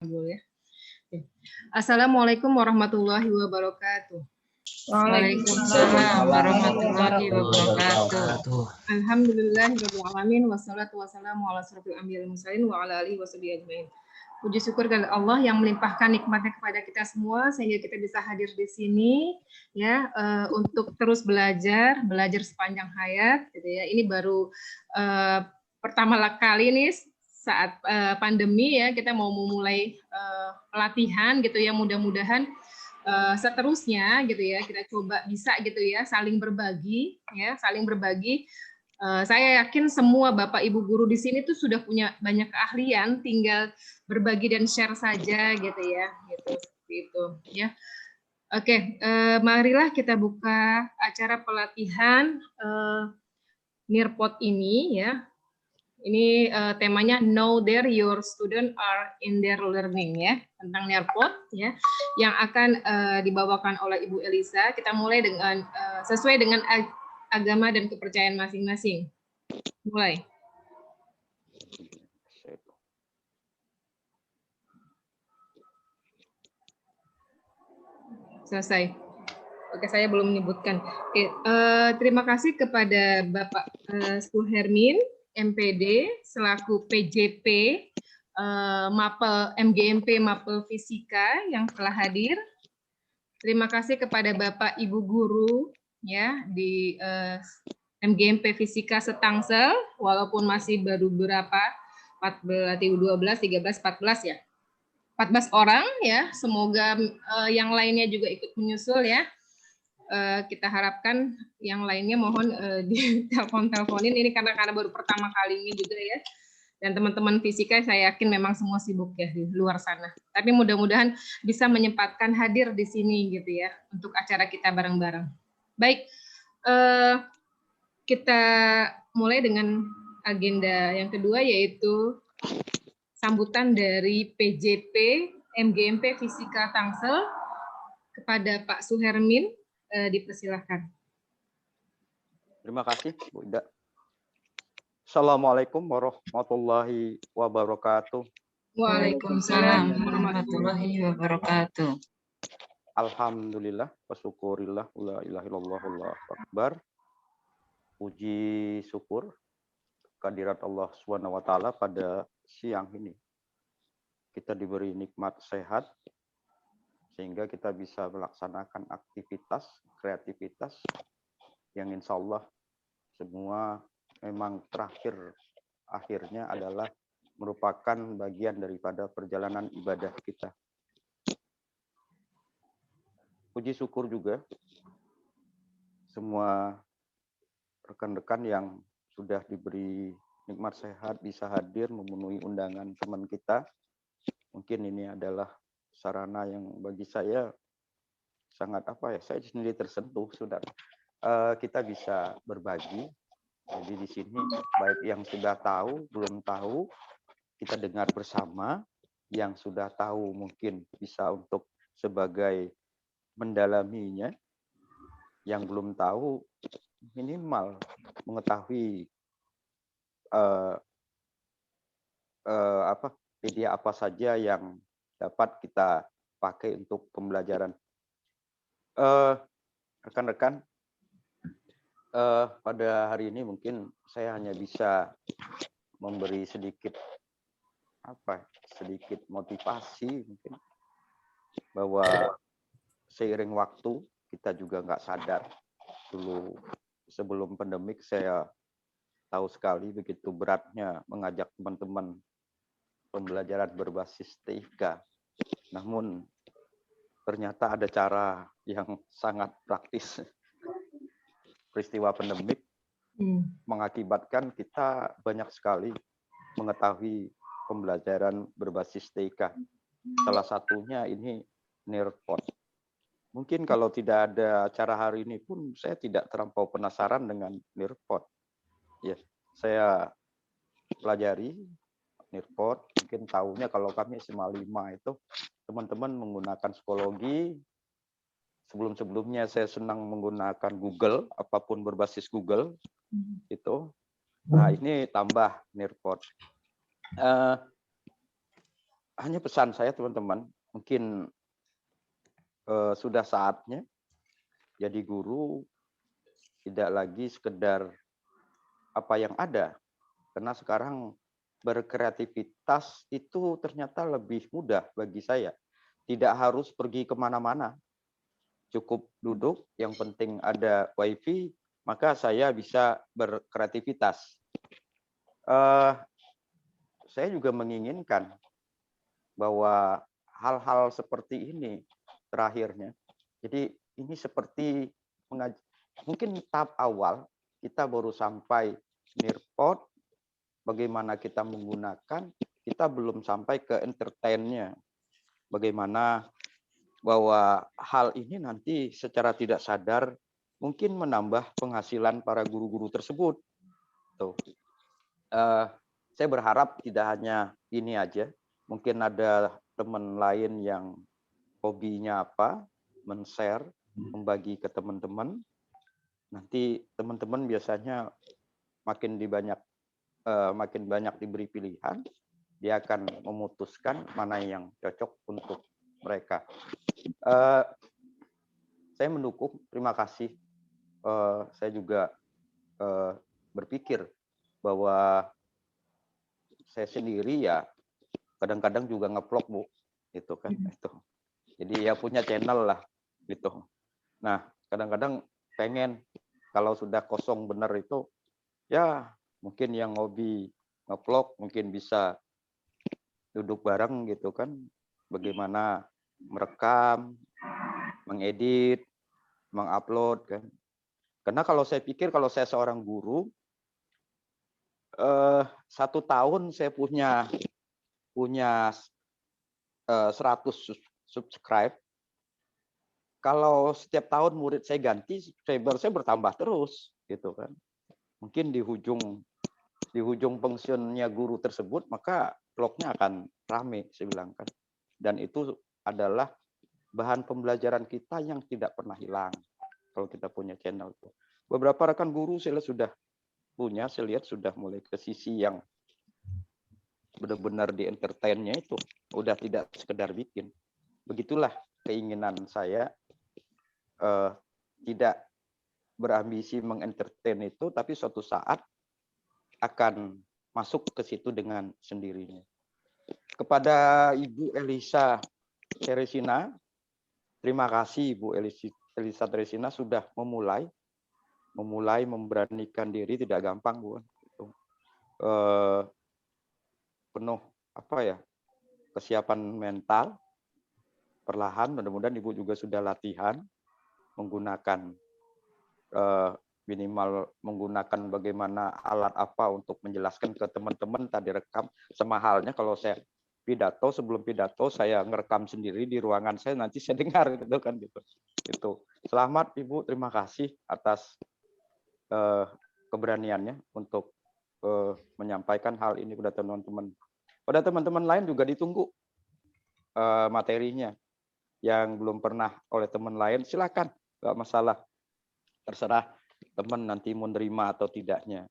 Ya. Assalamualaikum warahmatullahi wabarakatuh. Waalaikumsalam warahmatullahi wabarakatuh. Alhamdulillahirabbil alamin wassalatu wassalamu ala asrofil anbiya'il mursalin wa ala alihi washabihi ajmain. Puji syukur kepada Allah yang melimpahkan nikmatnya kepada kita semua sehingga kita bisa hadir di sini ya untuk terus belajar sepanjang hayat gitu ya. Ini baru pertama kali nih saat pandemi ya kita mau memulai pelatihan gitu ya, mudah-mudahan seterusnya gitu ya kita coba bisa gitu ya saling berbagi. Saya yakin semua Bapak Ibu guru di sini tuh sudah punya banyak keahlian, tinggal berbagi dan share saja gitu ya, gitu seperti itu ya. Oke, marilah kita buka acara pelatihan NIRPOD ini ya. Ini temanya Know That Your Student Are in Their Learning ya, tentang NIRPOD ya, yang akan dibawakan oleh Ibu Elisa. Kita mulai dengan sesuai dengan agama dan kepercayaan masing-masing. Mulai. Selesai. Oke, saya belum menyebutkan. Oke, terima kasih kepada Bapak Suhermin, MPD, selaku PJP Mapel MGMP Mapel Fisika yang telah hadir. Terima kasih kepada Bapak Ibu guru ya di MGMP Fisika Setangsel, walaupun masih baru berapa 14, 12, 13, 14 ya. 14 orang ya. Semoga yang lainnya juga ikut menyusul ya. Kita harapkan yang lainnya mohon di telepon-teleponin ini karena baru pertama kalinya juga ya. Dan teman-teman fisika saya yakin memang semua sibuk ya di luar sana. Tapi mudah-mudahan bisa menyempatkan hadir di sini gitu ya untuk acara kita bareng-bareng. Baik, kita mulai dengan agenda yang kedua yaitu sambutan dari PJP MGMP Fisika Tangsel kepada Pak Suhermin, dipersilahkan. Terima kasih Bu Ida. Assalamualaikum warahmatullahi wabarakatuh. Waalaikumsalam warahmatullahi wabarakatuh. Alhamdulillah, wasyukurillah, la ilaha illallah, Allahu akbar. Puji syukur kehadirat Allah Subhanahu wa taala pada siang ini. Kita diberi nikmat sehat sehingga kita bisa melaksanakan aktivitas, kreativitas yang insya Allah semua memang akhirnya adalah merupakan bagian daripada perjalanan ibadah kita. Puji syukur juga semua rekan-rekan yang sudah diberi nikmat sehat bisa hadir memenuhi undangan teman kita. Mungkin ini adalah sarana yang bagi saya sangat saya sendiri tersentuh, saudara. Kita bisa berbagi. Jadi di sini baik yang sudah tahu, belum tahu, kita dengar bersama. Yang sudah tahu mungkin bisa untuk sebagai mendalaminya. Yang belum tahu minimal mengetahui media apa saja yang dapat kita pakai untuk pembelajaran. Rekan-rekan, pada hari ini mungkin saya hanya bisa memberi sedikit motivasi mungkin bahwa seiring waktu kita juga nggak sadar dulu sebelum pandemik saya tahu sekali begitu beratnya mengajak teman-teman pembelajaran berbasis TIK. Namun ternyata ada cara yang sangat praktis. Peristiwa pandemik mengakibatkan kita banyak sekali mengetahui pembelajaran berbasis TIK. Salah satunya ini NIRPOD. Mungkin kalau tidak ada acara hari ini pun saya tidak terlampau penasaran dengan NIRPOD. Ya, saya pelajari NIRPOD, mungkin tahunya kalau kami SMA 5 itu teman-teman menggunakan psikologi. Sebelum-sebelumnya saya senang menggunakan Google, apapun berbasis Google itu. Nah, ini tambah NIRPOD. hanya pesan saya teman-teman, mungkin sudah saatnya jadi guru tidak lagi sekedar apa yang ada, karena sekarang berkreativitas itu ternyata lebih mudah bagi saya. Tidak harus pergi kemana-mana, cukup duduk, yang penting ada wifi, maka saya bisa berkreativitas. Saya juga menginginkan bahwa hal-hal seperti ini terakhirnya. Jadi ini seperti mungkin tahap awal kita baru sampai nirpot, bagaimana kita menggunakan, kita belum sampai ke entertain-nya. Bagaimana bahwa hal ini nanti secara tidak sadar mungkin menambah penghasilan para guru-guru tersebut. Tuh. Saya berharap tidak hanya ini aja, mungkin ada teman lain yang hobinya apa, men-share, membagi ke teman-teman. Nanti teman-teman biasanya makin banyak diberi pilihan, dia akan memutuskan mana yang cocok untuk mereka. Saya mendukung, terima kasih. Saya juga berpikir bahwa saya sendiri ya kadang-kadang juga nge-vlog, Bu, gitu kan. Itu. Jadi ya punya channel lah gitu. Nah, kadang-kadang pengen kalau sudah kosong benar itu ya mungkin yang hobi nge-vlog mungkin bisa duduk bareng gitu kan, bagaimana merekam, mengedit, mengupload kan. Karena kalau saya pikir kalau saya seorang guru 1 tahun saya punya 100 subscribe. Kalau setiap tahun murid saya ganti, subscriber saya bertambah terus gitu kan. Mungkin di ujung pensiunnya guru tersebut, maka vlognya akan rame, saya bilang kan. Dan itu adalah bahan pembelajaran kita yang tidak pernah hilang kalau kita punya channel. Beberapa rekan guru saya sudah punya, saya lihat sudah mulai ke sisi yang benar-benar di entertain-nya itu, udah tidak sekedar bikin. Begitulah keinginan saya, tidak berambisi mengentertain itu, tapi suatu saat akan masuk ke situ dengan sendirinya. Kepada Ibu Elisa Teresina, terima kasih Ibu Elisa Teresina sudah memulai memberanikan diri, tidak gampang, Bu. Penuh kesiapan mental, perlahan, mudah-mudahan Ibu juga sudah latihan menggunakan minimal menggunakan bagaimana alat apa untuk menjelaskan ke teman-teman tadi rekam. Sama halnya kalau saya pidato, sebelum pidato saya ngerekam sendiri di ruangan saya, nanti saya dengar gitu kan gitu. Itu. Selamat Ibu, terima kasih atas keberaniannya untuk menyampaikan hal ini pada teman-teman. Pada teman-teman lain juga ditunggu materinya. Yang belum pernah oleh teman lain, silakan, nggak masalah. Terserah teman nanti mau nerima atau tidaknya.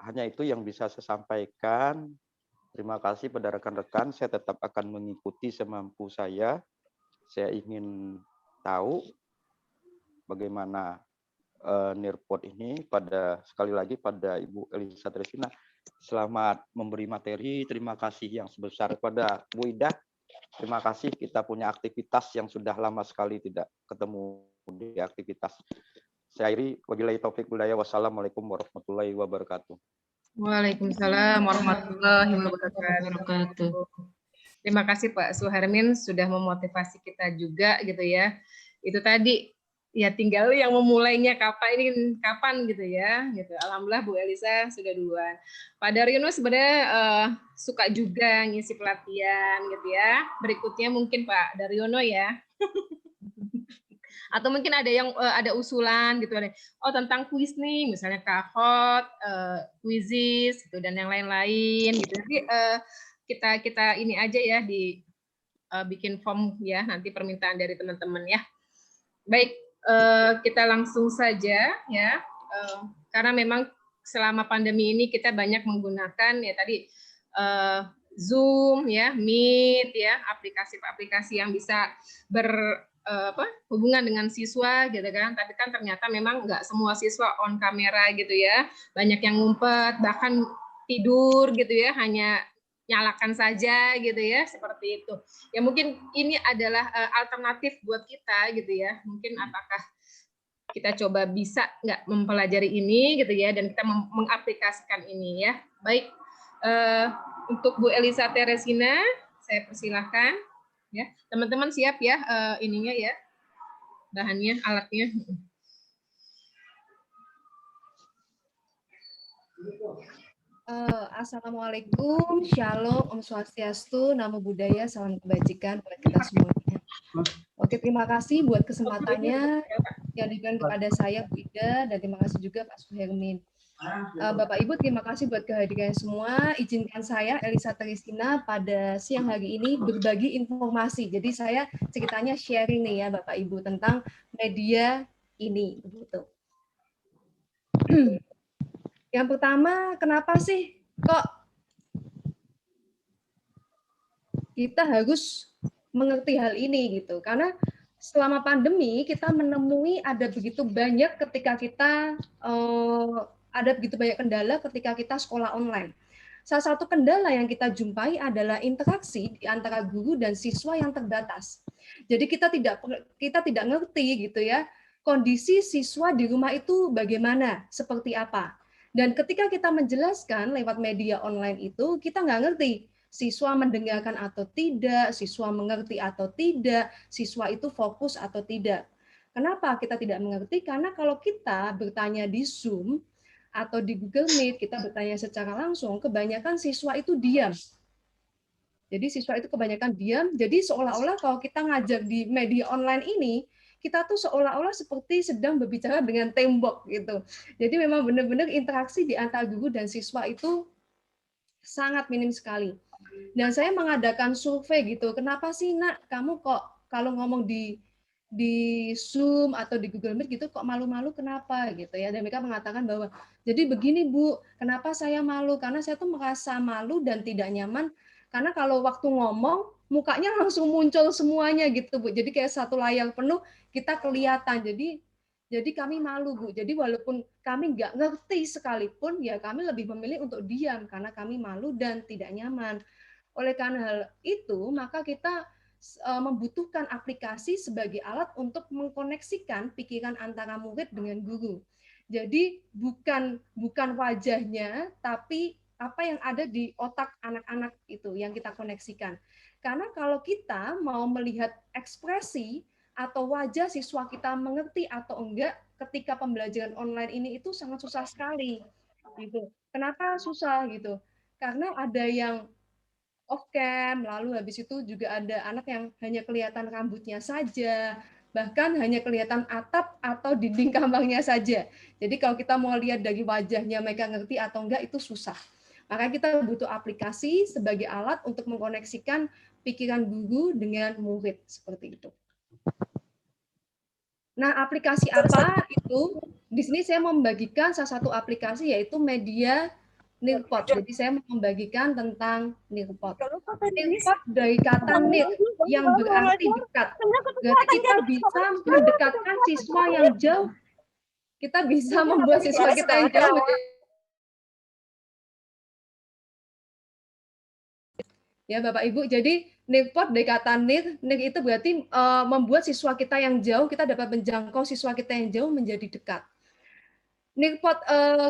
Hanya itu yang bisa saya sampaikan. Terima kasih pada rekan-rekan. Saya tetap akan mengikuti semampu saya. Saya ingin tahu bagaimana nirpot ini, sekali lagi pada Ibu Elisa Teresina. Selamat memberi materi. Terima kasih yang sebesar kepada Bu Ida. Terima kasih, kita punya aktivitas yang sudah lama sekali tidak ketemu di aktivitas. Saya akhiri, wabillahi taufik wal hidayah. Wassalamualaikum warahmatullahi wabarakatuh. Waalaikumsalam warahmatullahi wabarakatuh. Terima kasih Pak Suhermin sudah memotivasi kita juga gitu ya. Itu tadi ya tinggal yang memulainya kapan gitu ya. Gitu. Alhamdulillah Bu Elisa sudah duluan. Pak Daryono sebenarnya suka juga ngisi pelatihan gitu ya. Berikutnya mungkin Pak Daryono ya. Atau mungkin ada yang ada usulan gitu, oh tentang kuis nih, misalnya Kahoot, Quizizz gitu dan yang lain-lain gitu. Nanti kita ini aja ya bikin form ya, nanti permintaan dari teman-teman ya. Baik, kita langsung saja ya, karena memang selama pandemi ini kita banyak menggunakan ya tadi Zoom ya, Meet ya, aplikasi-aplikasi yang bisa hubungan dengan siswa gitu kan. Tapi kan ternyata memang nggak semua siswa on kamera gitu ya. Banyak yang ngumpet, bahkan tidur gitu ya, hanya nyalakan saja gitu ya, seperti itu. Ya mungkin ini adalah alternatif buat kita gitu ya. Mungkin apakah kita coba bisa nggak mempelajari ini gitu ya, dan kita mengaplikasikan ini ya. Baik, untuk Bu Elisa Teresina, saya persilahkan. Ya, teman-teman siap ya ininya ya, bahannya, alatnya. Assalamualaikum, Shalom, Om Swastiastu, Namo Buddhaya, salam kebajikan buat kita semuanya. Oke, terima kasih buat kesempatannya yang diberikan kepada saya, Bu Ida, dan terima kasih juga Pak Suhermin. Bapak Ibu, terima kasih buat kehadiran semua. Izinkan saya, Elisa Teresina, pada siang hari ini berbagi informasi. Jadi saya ceritanya sharing nih ya Bapak Ibu tentang media ini. Begitu. Yang pertama, kenapa sih kok kita harus mengerti hal ini gitu? Karena selama pandemi kita menemui ada begitu banyak ketika kita ada begitu banyak kendala ketika kita sekolah online. Salah satu kendala yang kita jumpai adalah interaksi di antara guru dan siswa yang terbatas. Jadi kita tidak ngerti gitu ya, kondisi siswa di rumah itu bagaimana, seperti apa. Dan ketika kita menjelaskan lewat media online itu, kita nggak ngerti siswa mendengarkan atau tidak, siswa mengerti atau tidak, siswa itu fokus atau tidak. Kenapa kita tidak mengerti? Karena kalau kita bertanya di Zoom atau di Google Meet, kita bertanya secara langsung, kebanyakan siswa itu diam. Jadi siswa itu kebanyakan diam, jadi seolah-olah kalau kita ngajar di media online ini, kita tuh seolah-olah seperti sedang berbicara dengan tembok gitu. Jadi memang benar-benar interaksi di antara guru dan siswa itu sangat minim sekali. Dan saya mengadakan survei gitu, kenapa sih nak kamu kok kalau ngomong di Zoom atau di Google Meet gitu kok malu-malu, kenapa gitu ya. Dan mereka mengatakan bahwa jadi begini Bu, kenapa saya malu? Karena saya tuh merasa malu dan tidak nyaman karena kalau waktu ngomong mukanya langsung muncul semuanya gitu Bu. Jadi kayak satu layar penuh kita kelihatan. Jadi kami malu Bu. Jadi walaupun kami nggak ngerti sekalipun ya kami lebih memilih untuk diam karena kami malu dan tidak nyaman. Oleh karena hal itu maka kita membutuhkan aplikasi sebagai alat untuk mengkoneksikan pikiran antara murid dengan guru. Jadi bukan wajahnya, tapi apa yang ada di otak anak-anak itu yang kita koneksikan. Karena kalau kita mau melihat ekspresi atau wajah siswa kita mengerti atau enggak ketika pembelajaran online ini itu sangat susah sekali. Gitu. Kenapa susah gitu? Karena ada yang off cam, lalu habis itu juga ada anak yang hanya kelihatan rambutnya saja, bahkan hanya kelihatan atap atau dinding kamarnya saja. Jadi kalau kita mau lihat dari wajahnya mereka ngerti atau enggak itu susah. Maka kita butuh aplikasi sebagai alat untuk mengkoneksikan pikiran guru dengan murid seperti itu. Nah, aplikasi apa itu? Di sini saya membagikan salah satu aplikasi yaitu media Nirpot. Jadi saya membagikan tentang Nirpot. Nirpot dari kata nir yang berarti dekat. Berarti kita bisa mendekatkan siswa yang jauh. Kita bisa membuat siswa kita yang jauh. Ya Bapak Ibu, jadi Nirpot dari kata nir itu berarti membuat siswa kita yang jauh, kita dapat menjangkau siswa kita yang jauh menjadi dekat. Nirpot,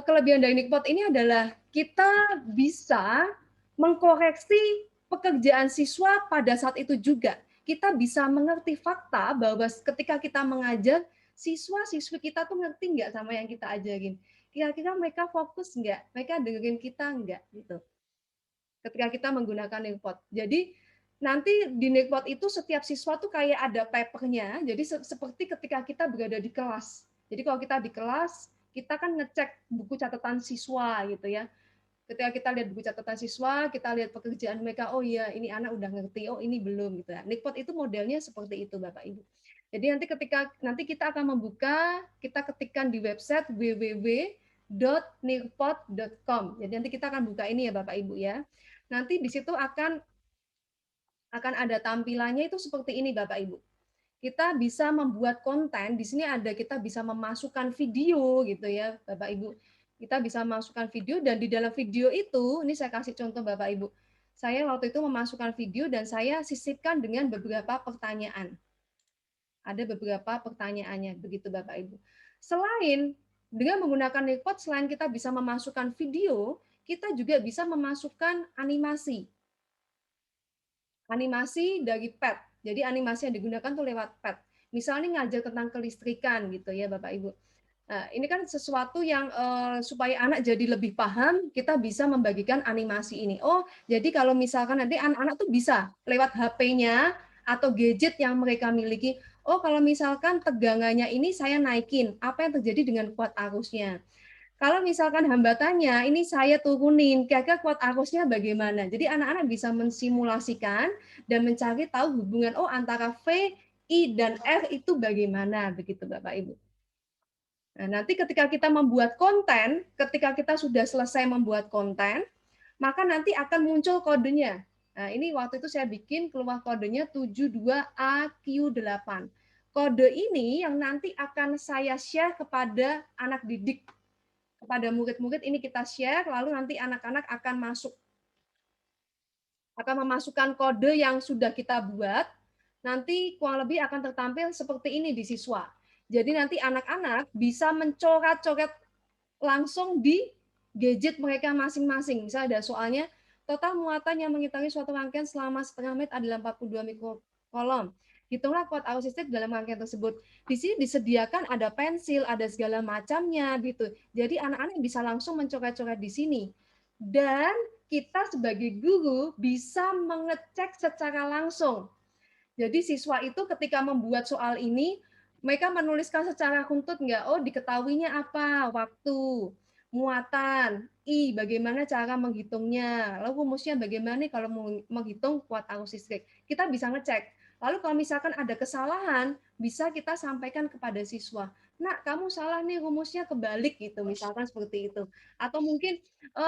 kelebihan dari Nirpot ini adalah kita bisa mengkoreksi pekerjaan siswa pada saat itu juga. Kita bisa mengerti fakta bahwa ketika kita mengajar, siswa-siswi kita tuh ngerti nggak sama yang kita ajarin. Kira-kira mereka fokus nggak? Mereka dengerin kita nggak? Gitu. Ketika kita menggunakan Nirpot. Jadi nanti di Nirpot itu setiap siswa tuh kayak ada papernya. Jadi seperti ketika kita berada di kelas. Jadi kalau kita di kelas, kita kan ngecek buku catatan siswa gitu ya. Ketika kita lihat buku catatan siswa, kita lihat pekerjaan mereka, oh iya ini anak udah ngerti, oh ini belum gitu ya. Nirpot itu modelnya seperti itu Bapak Ibu. Jadi nanti kita akan membuka, kita ketikkan di website www.nirpot.com. Jadi nanti kita akan buka ini ya Bapak Ibu ya. Nanti di situ akan ada tampilannya itu seperti ini Bapak Ibu. Kita bisa membuat konten, di sini ada kita bisa memasukkan video gitu ya Bapak Ibu. Kita bisa memasukkan video dan di dalam video itu, ini saya kasih contoh Bapak Ibu. Saya waktu itu memasukkan video dan saya sisipkan dengan beberapa pertanyaan. Ada beberapa pertanyaannya, begitu Bapak Ibu. Selain dengan menggunakan Nearpod, selain kita bisa memasukkan video, kita juga bisa memasukkan animasi. Animasi dari pad. Jadi animasi yang digunakan tuh lewat pad. Misalnya ngajar tentang kelistrikan gitu ya Bapak Ibu. Nah, ini kan sesuatu yang supaya anak jadi lebih paham, kita bisa membagikan animasi ini. Oh, jadi kalau misalkan nanti anak-anak tuh bisa lewat HP-nya atau gadget yang mereka miliki. Oh, kalau misalkan tegangannya ini saya naikin, apa yang terjadi dengan kuat arusnya? Kalau misalkan hambatannya, ini saya turunin, kira-kira kuat arusnya bagaimana? Jadi anak-anak bisa mensimulasikan dan mencari tahu hubungan antara V, I, dan R itu bagaimana, begitu Bapak Ibu. Nah, nanti ketika kita membuat konten, ketika kita sudah selesai membuat konten, maka nanti akan muncul kodenya. Nah, ini waktu itu saya bikin keluar kodenya 72AQ8. Kode ini yang nanti akan saya share kepada anak didik, kepada murid-murid ini kita share, lalu nanti anak-anak akan memasukkan kode yang sudah kita buat, nanti kurang lebih akan tertampil seperti ini di siswa. Jadi nanti anak-anak bisa mencoret-coret langsung di gadget mereka masing-masing. Misalnya ada soalnya, total muatan yang mengitari suatu rangkaian selama setengah menit adalah 42 mikrokolom. Hitunglah kuat arus listrik dalam rangkaian tersebut. Di sini disediakan ada pensil, ada segala macamnya gitu. Jadi anak-anak bisa langsung mencoret-coret di sini. Dan kita sebagai guru bisa mengecek secara langsung. Jadi siswa itu ketika membuat soal ini, mereka menuliskan secara runtut nggak? Oh, diketahuinya apa? Waktu, muatan, I, bagaimana cara menghitungnya, lalu rumusnya bagaimana kalau menghitung kuat arus listrik. Kita bisa ngecek. Lalu kalau misalkan ada kesalahan, bisa kita sampaikan kepada siswa. Nak, kamu salah nih, rumusnya kebalik gitu, misalkan seperti itu. Atau mungkin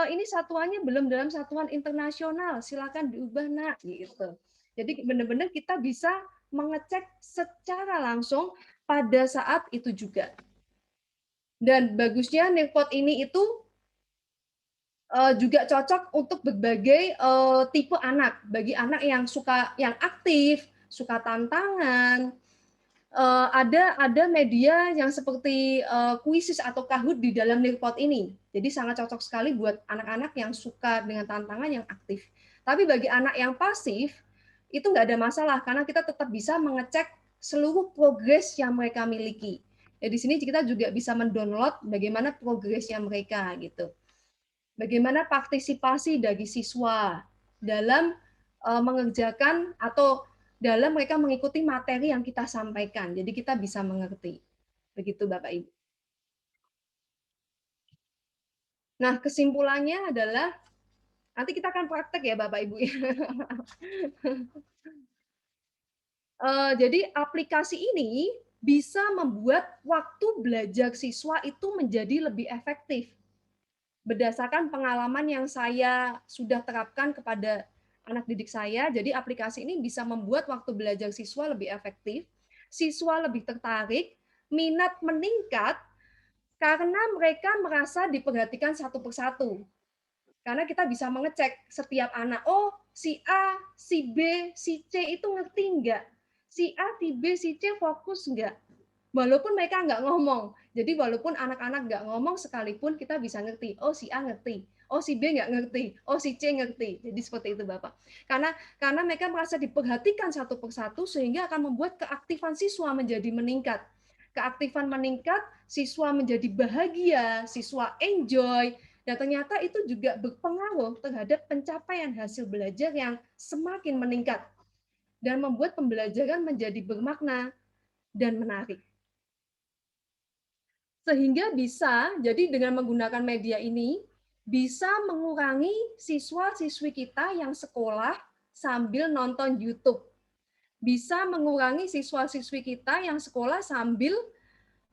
ini satuannya belum dalam satuan internasional, silakan diubah nak, gitu. Jadi benar-benar kita bisa mengecek secara langsung pada saat itu juga. Dan bagusnya Nearpod ini itu juga cocok untuk berbagai tipe anak. Bagi anak yang aktif, suka tantangan, ada media yang seperti Quizzes atau Kahoot di dalam Nearpod ini. Jadi sangat cocok sekali buat anak-anak yang suka dengan tantangan yang aktif. Tapi bagi anak yang pasif, itu nggak ada masalah karena kita tetap bisa mengecek seluruh progres yang mereka miliki. Ya, di sini kita juga bisa mendownload bagaimana progresnya mereka gitu. Bagaimana partisipasi dari siswa dalam mengerjakan atau dalam mereka mengikuti materi yang kita sampaikan. Jadi kita bisa mengerti. Begitu Bapak Ibu. Nah, kesimpulannya adalah nanti kita akan praktek ya Bapak Ibu. Jadi aplikasi ini bisa membuat waktu belajar siswa itu menjadi lebih efektif. Berdasarkan pengalaman yang saya sudah terapkan kepada anak didik saya, jadi aplikasi ini bisa membuat waktu belajar siswa lebih efektif, siswa lebih tertarik, minat meningkat, karena mereka merasa diperhatikan satu persatu. Karena kita bisa mengecek setiap anak, oh si A, si B, si C itu ngerti enggak? Si A, si B, si C fokus enggak? Walaupun mereka nggak ngomong. Jadi walaupun anak-anak nggak ngomong sekalipun kita bisa ngerti. Oh si A ngerti. Oh si B nggak ngerti. Oh si C ngerti. Jadi seperti itu Bapak. Karena mereka merasa diperhatikan satu persatu sehingga akan membuat keaktifan siswa menjadi meningkat. Keaktifan meningkat, siswa menjadi bahagia, siswa enjoy, dan ternyata itu juga berpengaruh terhadap pencapaian hasil belajar yang semakin meningkat dan membuat pembelajaran menjadi bermakna dan menarik. Sehingga bisa, jadi dengan menggunakan media ini, bisa mengurangi siswa-siswi kita yang sekolah sambil nonton YouTube. Bisa mengurangi siswa-siswi kita yang sekolah sambil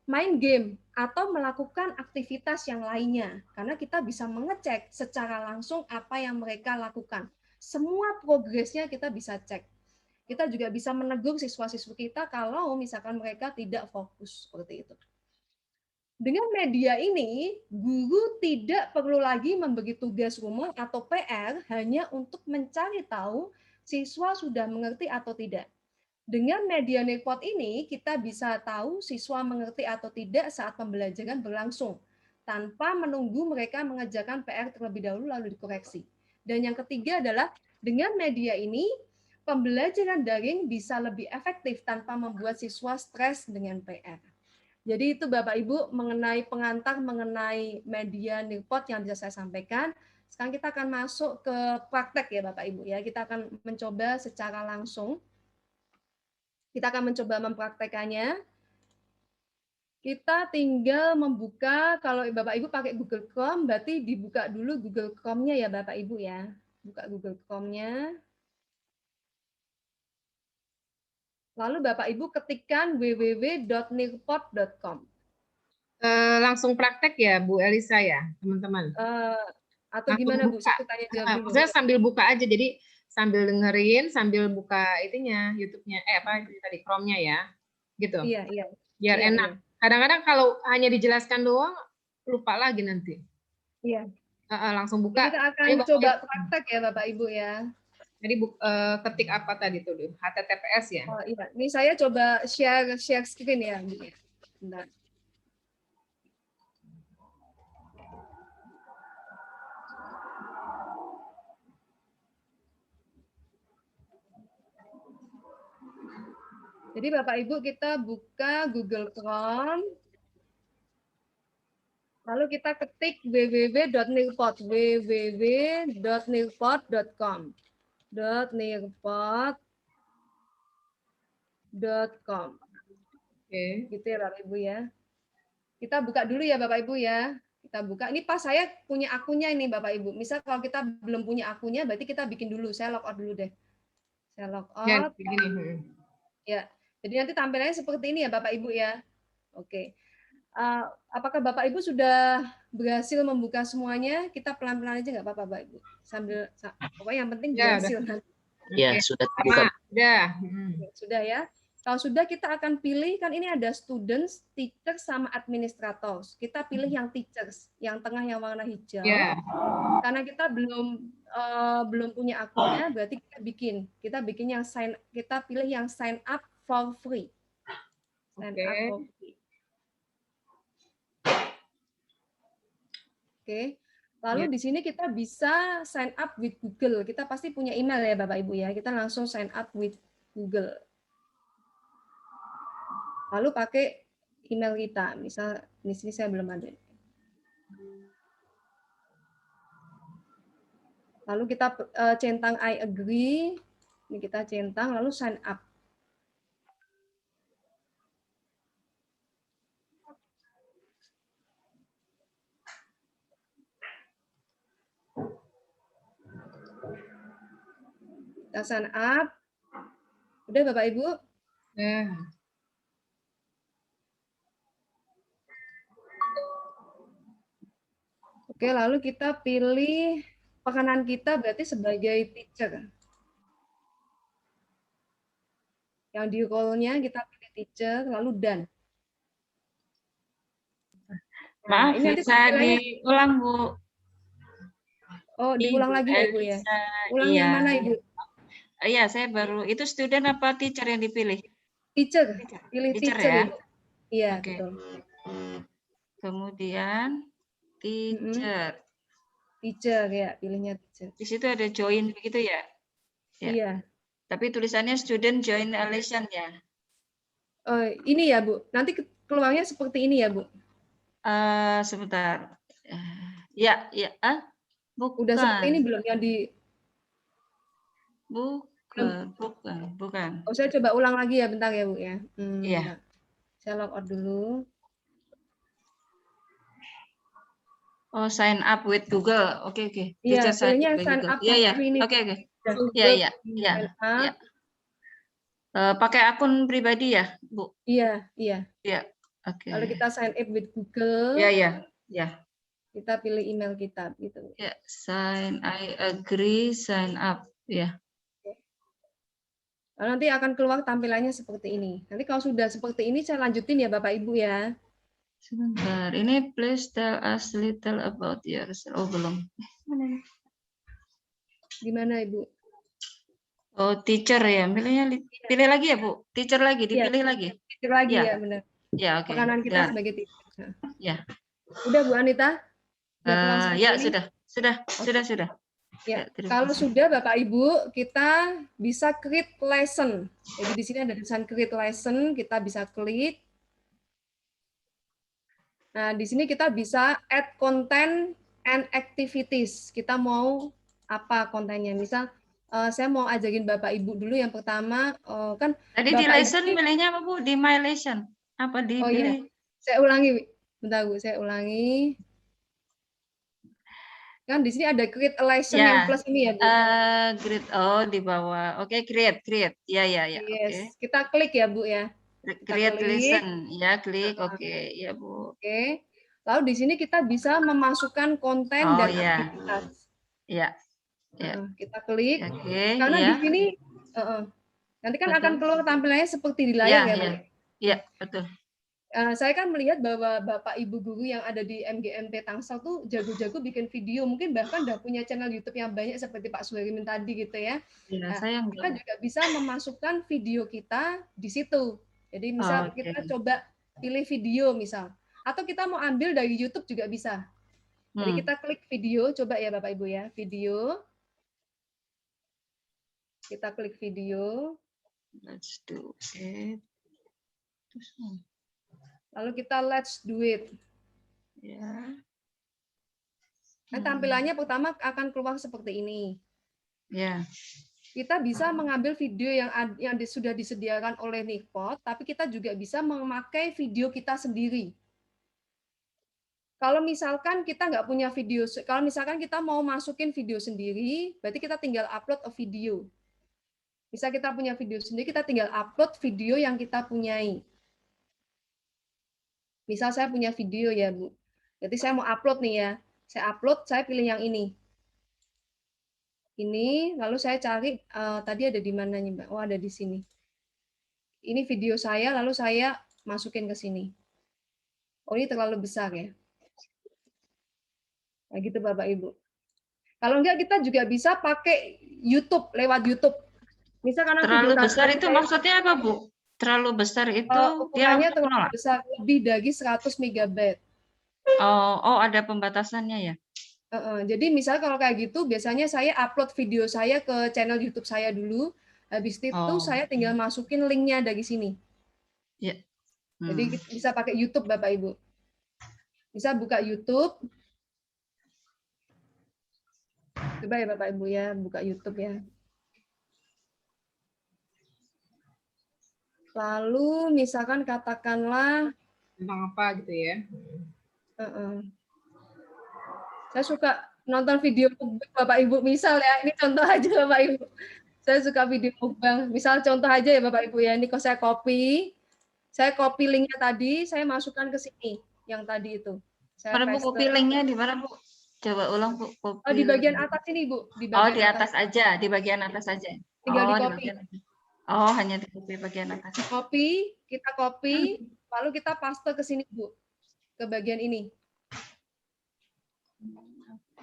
main game atau melakukan aktivitas yang lainnya, karena kita bisa mengecek secara langsung apa yang mereka lakukan. Semua progresnya kita bisa cek. Kita juga bisa menegur siswa-siswi kita kalau misalkan mereka tidak fokus seperti itu. Dengan media ini, guru tidak perlu lagi memberi tugas rumah atau PR hanya untuk mencari tahu siswa sudah mengerti atau tidak. Dengan media Nipot ini, kita bisa tahu siswa mengerti atau tidak saat pembelajaran berlangsung, tanpa menunggu mereka mengerjakan PR terlebih dahulu lalu dikoreksi. Dan yang ketiga adalah, dengan media ini, pembelajaran daring bisa lebih efektif tanpa membuat siswa stres dengan PR. Jadi itu Bapak Ibu mengenai pengantar mengenai media Nipot yang bisa saya sampaikan. Sekarang kita akan masuk ke praktek ya Bapak Ibu ya. Kita akan mencoba secara langsung. Kita akan mencoba mempraktekannya. Kita tinggal membuka, kalau Bapak Ibu pakai Google Chrome, berarti dibuka dulu Google Chrome-nya ya Bapak Ibu ya. Buka Google Chrome-nya. Lalu Bapak Ibu ketikkan www.nirpot.com. Langsung praktek ya Bu Elisa ya, teman-teman. Atau Langsung gimana Bu? buka. Saya tanya jawab dulu. Saya sambil buka aja, jadi sambil dengerin, sambil buka itunya, YouTube-nya, apa tadi Chrome-nya ya, gitu. Iya, iya. Biar Iya, enak. iya. Kadang-kadang kalau hanya dijelaskan doang, lupa lagi nanti. Iya. Langsung buka. Kita akan coba praktek ya Bapak Ibu ya. Jadi ketik apa tadi tuh, HTTPS ya? Oh iya, ini saya coba share screen ya. Bentar. Jadi Bapak Ibu kita buka Google Chrome. Lalu kita ketik www.nirpot, www.nirpot.com. .nirpot.com. Oke. Gitu ya Bapak Ibu ya. Kita buka dulu ya Bapak Ibu ya. Kita buka. Ini pas saya punya akunnya ini Bapak Ibu. Misal kalau kita belum punya akunnya, berarti kita bikin dulu. Saya log out dulu deh. Saya log out. Ya, begini. Ya. Jadi nanti tampilannya seperti ini ya Bapak Ibu ya. Oke. Apakah Bapak Ibu sudah berhasil membuka semuanya? Kita pelan-pelan aja nggak apa-apa Bapak Ibu. Sambil pokoknya yang penting berhasil. Ya, sudah terbuka. Sudah ya. Kalau sudah kita akan pilih, kan ini ada students, teachers, sama administrators. Kita pilih yang teachers, yang tengah yang warna hijau. Yeah. Karena kita belum punya akunnya, berarti kita bikin yang kita pilih yang sign up for free. Sign up for free. Oke. Lalu di sini kita bisa sign up with Google. Kita pasti punya email ya Bapak Ibu ya. Kita langsung sign up with Google. Lalu pakai email kita. Misal di sini saya belum ada. Lalu kita centang I agree. Ini kita centang lalu sign up. Kita sign up. Udah Bapak Ibu? Oke, lalu kita pilih pekanan kita berarti sebagai teacher. Yang di role-nya kita pilih teacher, lalu done. Maaf, ini bisa diulang Bu. Oh, diulang lagi ya Bu ya? Ulang yang mana Ibu? Iya, saya baru. Itu student apa teacher yang dipilih? Teacher. Pilih teacher ya? Ibu. Iya, okay. Betul. Kemudian teacher. Teacher ya, pilihnya teacher. Di situ ada join begitu ya? Iya. Tapi tulisannya student join a lesson ya? Oh, ini ya Bu. Nanti keluarnya seperti ini ya Bu. Sebentar. Ya. Bukan. Udah seperti ini belum yang di? Bukan. Oh, saya coba ulang lagi ya, bentar ya Bu ya. Iya. Saya log out dulu. Oh, sign up with Google. Oke. Iya, pilihnya sign up with ini. Oke. Iya. Pakai akun pribadi ya, Bu? Iya. Oke. Kalau kita sign up with Google, Ya, ya, ya. kita pilih email kita gitu. Ya, I agree, sign up. Ya. Lalu nanti akan keluar tampilannya seperti ini. Nanti kalau sudah seperti ini, saya lanjutin ya Bapak Ibu ya. Sebentar. Ini please tell us little about yourself. Oh, belum. Gimana Ibu? Oh, teacher ya. Pilih lagi ya, Bu. Teacher lagi, dipilih lagi. Pikir lagi Ya. ya, benar. Ya, oke. Pekanan kita Dan, sebagai teacher. ya. Udah Bu Anita? Udah keluar seperti Ya, ini? sudah. Ya, terima kalau kasih. sudah Bapak Ibu, kita bisa create lesson. Jadi di sini ada tulisan create lesson, kita bisa klik. Nah, di sini kita bisa add content and activities. Kita mau apa kontennya? Misal saya mau ajakin Bapak Ibu dulu yang pertama kan Tadi di Bapak lesson Ibu, milihnya apa, Bu? Di my lesson. Apa oh iya, dipilih? saya ulangi. Bentar Bu, saya ulangi. Kan di sini ada create a lesson Ya. yang plus ini ya, Bu. Create. Oh, di bawah. Oke, create. Ya. Oke. Yes, kita klik ya, Bu ya. Create klik. lesson. Ya, klik. Oke, ya, Bu. Oke. Lalu di sini kita bisa memasukkan konten Oh, dan ya. aktivitas. Ya. Ya. Kita klik. Oke, Karena ya. di sini nanti kan Betul. akan keluar tampilannya seperti di layar ya, Bu. Ya, betul. Saya kan melihat bahwa Bapak Ibu guru yang ada di MGMP Tangsel tuh jago-jago bikin video, mungkin bahkan udah punya channel YouTube yang banyak seperti Pak Suherimin tadi gitu ya. Ya, Nah, saya kita juga bisa memasukkan video kita di situ. Jadi misal Oke. kita coba pilih video misal, atau kita mau ambil dari YouTube juga bisa. Jadi kita klik video, coba ya Bapak Ibu ya, video. Kita klik video. Let's do it. Lalu kita let's do it. Ya. Nah, tampilannya pertama akan keluar seperti ini. Ya. Kita bisa mengambil video yang sudah disediakan oleh Nikpot, tapi kita juga bisa memakai video kita sendiri. Kalau misalkan kita nggak punya video, kalau misalkan kita mau masukin video sendiri, berarti kita tinggal upload a video. Bisa kita punya video sendiri, kita tinggal upload video yang kita punyai. Misal saya punya video ya, Bu. Jadi saya mau upload nih ya. Saya upload, saya pilih yang ini. Ini, lalu saya cari, tadi ada di mana nih, Mbak? Oh, ada di sini. Ini video saya, lalu saya masukin ke sini. Oh, ini terlalu besar ya. Nah, gitu Bapak Ibu. Kalau enggak, kita juga bisa pakai YouTube, lewat YouTube. Misal karena terlalu besar itu maksudnya apa, Bu? Terlalu besar itu ukurannya terlalu besar, lebih dari 100 MB. Oh, ada pembatasannya ya? Jadi misalnya kalau kayak gitu, biasanya saya upload video saya ke channel YouTube saya dulu, habis itu saya tinggal masukin linknya dari sini. Ya. Jadi bisa pakai YouTube Bapak Ibu. Bisa buka YouTube. Coba ya Bapak Ibu ya, buka YouTube ya. Lalu misalkan katakanlah tentang apa gitu ya. Saya suka nonton video Bapak Ibu, misal ya, ini contoh aja Bapak Ibu. Saya suka video mukbang. Misal contoh aja ya Bapak Ibu ya, ini kok saya copy linknya tadi, saya masukkan ke sini yang tadi itu. Saya Bu, copy linknya di mana, Bu? Coba ulang, Bu. Copy di bagian atas ini, Bu. Di atas aja, di bagian atas aja. Tinggal di copy. Hanya di copy bagian atas. Kita copy, lalu kita paste ke sini, Bu. Ke bagian ini.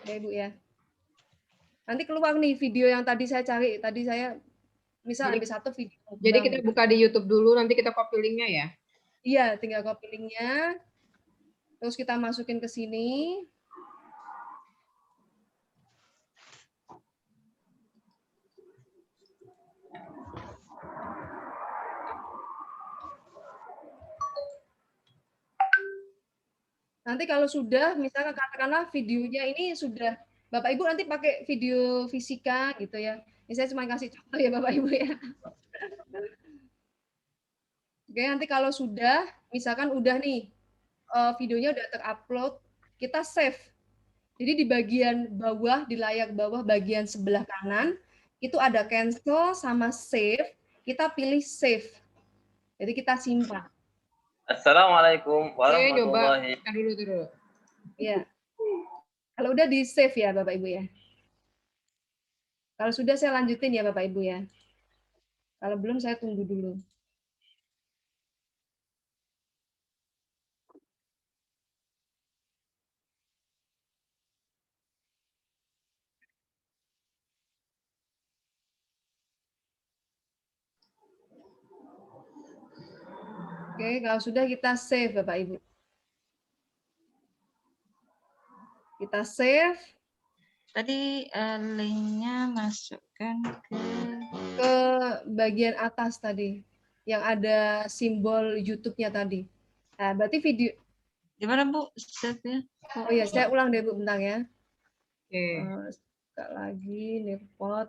Oke, Bu ya. Nanti keluar nih video yang tadi saya cari. Tadi saya misal ambil satu video. Jadi kita buka di YouTube dulu, nanti kita copy linknya ya? Iya, tinggal copy linknya. Terus kita masukin ke sini. Nanti kalau sudah, misalkan katakanlah videonya ini sudah, Bapak Ibu nanti pakai video fisika gitu ya. Ini saya cuma kasih contoh ya Bapak Ibu ya. Oke, nanti kalau sudah, misalkan udah nih, videonya udah terupload, kita save. Jadi di bagian bawah, di layar bawah bagian sebelah kanan, itu ada cancel sama save, kita pilih save. Jadi kita simpan. Assalamualaikum Oke, coba. warahmatullahi. Dulu. Ya. Kalau udah di save ya Bapak Ibu ya. Kalau sudah saya lanjutin ya Bapak Ibu ya. Kalau belum saya tunggu dulu. Oke, kalau sudah kita save Bapak Ibu. Kita save Tadi linknya masukkan ke bagian atas tadi yang ada simbol YouTube-nya tadi. Nah, berarti video. di mana Bu? Save-nya? Oh iya, saya ulang deh Bu bentar ya. Oke. Buka lagi Nearpod.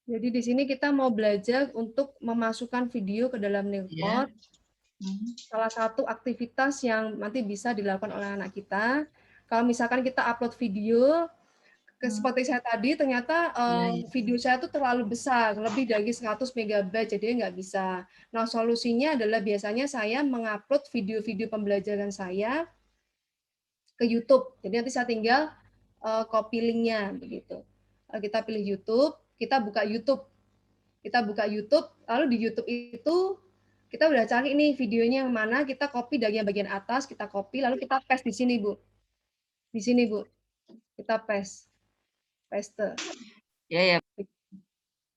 Jadi di sini kita mau belajar untuk memasukkan video ke dalam Nearpod. Salah satu aktivitas yang nanti bisa dilakukan oleh anak kita. Kalau misalkan kita upload video, seperti saya tadi, ternyata video saya itu terlalu besar, lebih dari 100 MB, jadi nggak bisa. Nah, solusinya adalah biasanya saya mengupload video-video pembelajaran saya ke YouTube. Jadi nanti saya tinggal copy linknya begitu. Kita pilih YouTube, kita buka YouTube. Kita buka YouTube, lalu di YouTube itu kita udah cari nih videonya yang mana, kita copy dari yang bagian atas, kita copy, lalu kita paste di sini, Bu. Di sini, Bu. Kita paste. Ya.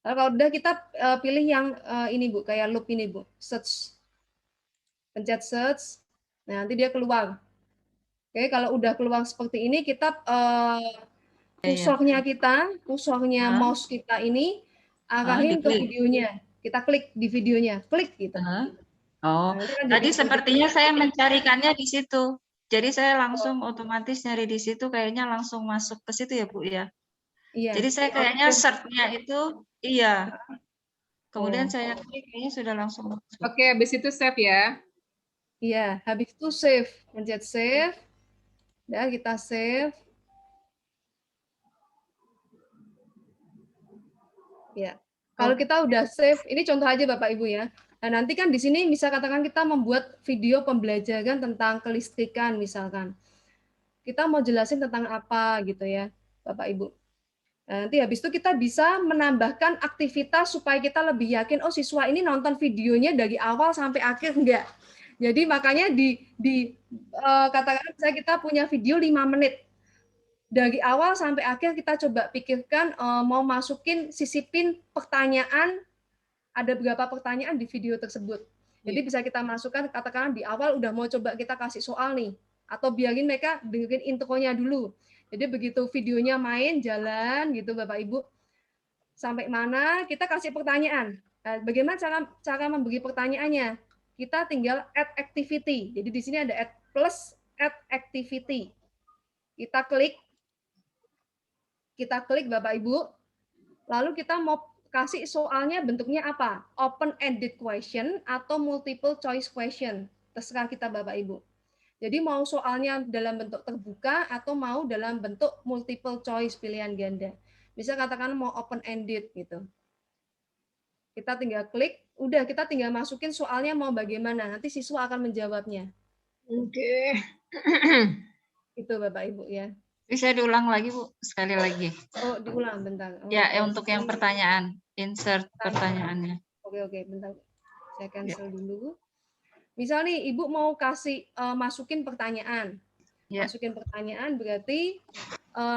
Lalu kalau udah kita pilih yang ini, Bu, kayak loop ini, Bu. Search. Pencet search. Nah, nanti dia keluar. Oke, kalau udah keluar seperti ini, kita kursornya mouse kita ini arahin ke videonya. Kita klik di videonya, klik gitu. Oh, nah, kan tadi sepertinya saya mencarikannya di situ. Jadi saya langsung otomatis nyari di situ, kayaknya langsung masuk ke situ ya Bu ya. Iya. Jadi saya kayaknya search-nya itu iya. Kemudian saya klik kayaknya sudah langsung masuk. Oke, habis itu save ya. Iya, habis itu save, pencet save. Dan kita save. Ya. Kalau kita udah save, ini contoh aja Bapak Ibu ya. Nah, nanti kan di sini bisa katakan kita membuat video pembelajaran tentang kelistrikan misalkan. Kita mau jelasin tentang apa gitu ya, Bapak Ibu. Nah, nanti habis itu kita bisa menambahkan aktivitas supaya kita lebih yakin, oh siswa ini nonton videonya dari awal sampai akhir enggak. Jadi makanya katakan misalnya kita punya video 5 menit. Dari awal sampai akhir kita coba pikirkan mau sisipin pertanyaan, ada beberapa pertanyaan di video tersebut. Jadi bisa kita masukkan, katakan di awal udah mau coba kita kasih soal nih, atau biarin mereka dengerin intronya dulu. Jadi begitu videonya main, jalan gitu Bapak Ibu, sampai mana kita kasih pertanyaan. Nah, bagaimana cara memberi pertanyaannya? Kita tinggal add activity. Jadi di sini ada add activity. Kita klik Bapak Ibu, lalu kita mau kasih soalnya bentuknya apa? Open-ended question atau multiple choice question. Terserah kita Bapak Ibu. Jadi mau soalnya dalam bentuk terbuka atau mau dalam bentuk multiple choice pilihan ganda. Bisa katakan mau open-ended gitu. Kita tinggal klik, udah kita tinggal masukin soalnya mau bagaimana. Nanti siswa akan menjawabnya. Oke. Itu Bapak Ibu ya. Bisa diulang lagi Bu, sekali lagi. Oh, diulang bentar. Ya, untuk yang pertanyaan, insert pertanyaannya. Oke, bentar. Saya cancel dulu. Misal nih Ibu mau kasih masukin pertanyaan. Masukin pertanyaan berarti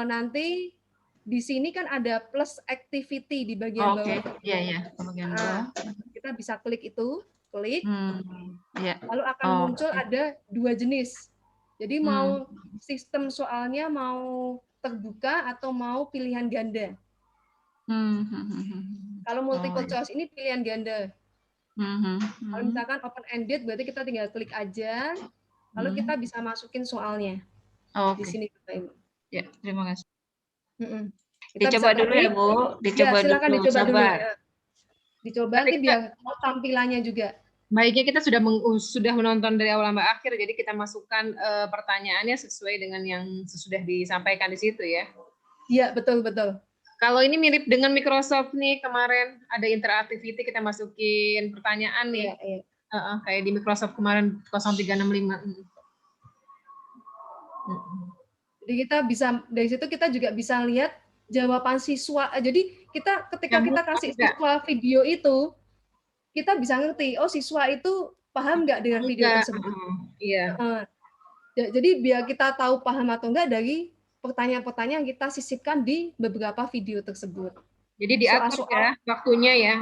nanti di sini kan ada plus activity di bagian bawah. Iya, bagian bawah. Kita bisa klik itu, klik. Ya. Lalu akan muncul ada 2 jenis. Jadi mau sistem soalnya mau terbuka atau mau pilihan ganda. Kalau multiple choice ini pilihan ganda. Kalau misalkan open ended berarti kita tinggal klik aja, lalu kita bisa masukin soalnya di sini. Ya, terima kasih. Kita dicoba dulu ya Bu, dicoba silakan dulu. Dicoba nanti biar tampilannya juga. Baiknya kita sudah menonton dari awal sampai akhir, jadi kita masukkan pertanyaannya sesuai dengan yang sudah disampaikan di situ ya. Iya, betul betul. Kalau ini mirip dengan Microsoft nih, kemarin ada interactivity, kita masukin pertanyaan nih. Iya, iya. Kayak di Microsoft kemarin 0365. Jadi kita bisa dari situ kita juga bisa lihat jawaban siswa. Jadi kita ketika Yang kita mutlak kasih enggak? siswa video itu, kita bisa ngerti, oh siswa itu paham nggak dengan video Enggak. tersebut. Iya. Jadi biar kita tahu paham atau enggak dari pertanyaan-pertanyaan yang kita sisipkan di beberapa video tersebut. Jadi diatur Soal-soal, ya waktunya ya,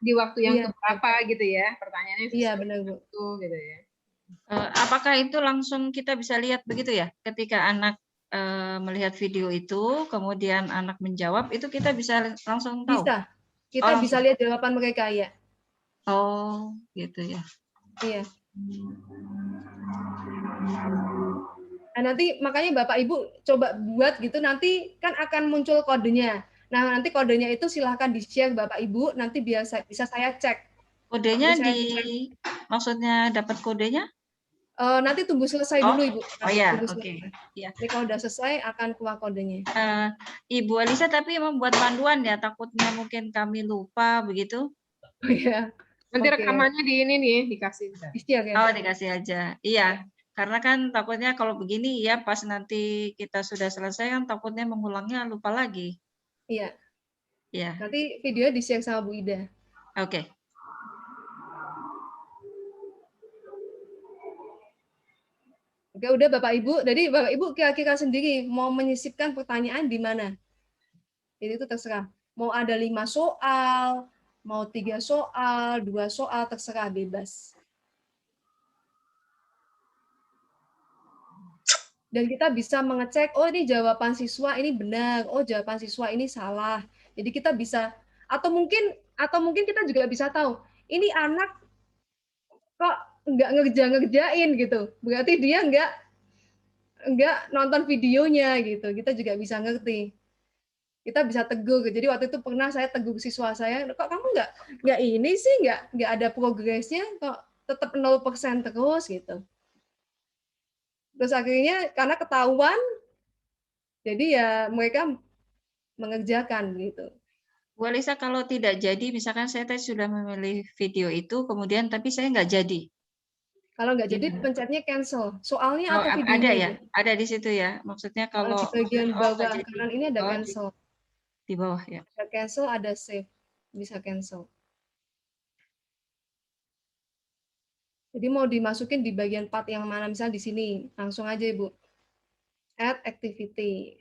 di waktu yang iya, keberapa gitu ya, pertanyaannya iya sesuai benar Bu. waktu gitu ya. Apakah itu langsung kita bisa lihat begitu ya? Ketika anak melihat video itu, kemudian anak menjawab, itu kita bisa langsung tahu? Bisa, kita bisa lihat jawaban mereka ya. Oh, gitu ya. Iya. Nah, nanti makanya Bapak Ibu coba buat gitu, nanti kan akan muncul kodenya. Nah, nanti kodenya itu silahkan di-share Bapak Ibu, nanti bisa saya cek. Kodenya Nanti maksudnya dapat kodenya? nanti tunggu selesai dulu Ibu. Oh ya, Tunggu oke. selesai. Ya. Jadi kalau udah selesai akan keluar kodenya. Ibu Alisa tapi membuat panduan ya, takutnya mungkin kami lupa begitu. Oh iya. Nanti Oke. rekamannya di ini nih dikasih. Di-share ya. Oh, dikasih aja. Iya, karena kan takutnya kalau begini ya pas nanti kita sudah selesai kan takutnya mengulangnya lupa lagi. Iya. Iya. Nanti video di-share sama Bu Ida. Oke. Oke, udah Bapak Ibu. Jadi Bapak Ibu kira-kira sendiri mau menyisipkan pertanyaan di mana? Jadi itu terserah. Mau ada 5 soal, mau 3 soal, 2 soal, terserah bebas. Dan kita bisa mengecek, oh ini jawaban siswa ini benar, oh jawaban siswa ini salah. Jadi kita bisa, atau mungkin kita juga bisa tahu, ini anak kok nggak ngerjain gitu. Berarti dia nggak nonton videonya gitu. Kita juga bisa ngerti. Kita bisa tegur. Jadi waktu itu pernah saya tegur siswa saya, kok kamu nggak ini sih, nggak ada progresnya, kok tetap 0% terus gitu. Terus akhirnya karena ketahuan, jadi ya mereka mengerjakan gitu. Bu Alisa, kalau tidak jadi, misalkan saya tadi sudah memilih video itu, kemudian tapi saya nggak jadi. Kalau nggak jadi Gimana? pencetnya cancel. Soalnya Oh, atau ada videonya ya? itu? Ada di situ ya? Maksudnya kalau Di bagian nggak bawah jadi. kanan ini ada Oh, cancel. di bawah ya. Ada cancel, ada save. Bisa cancel. Jadi mau dimasukin di bagian part yang mana, misalnya di sini. Langsung aja Ibu. Add activity.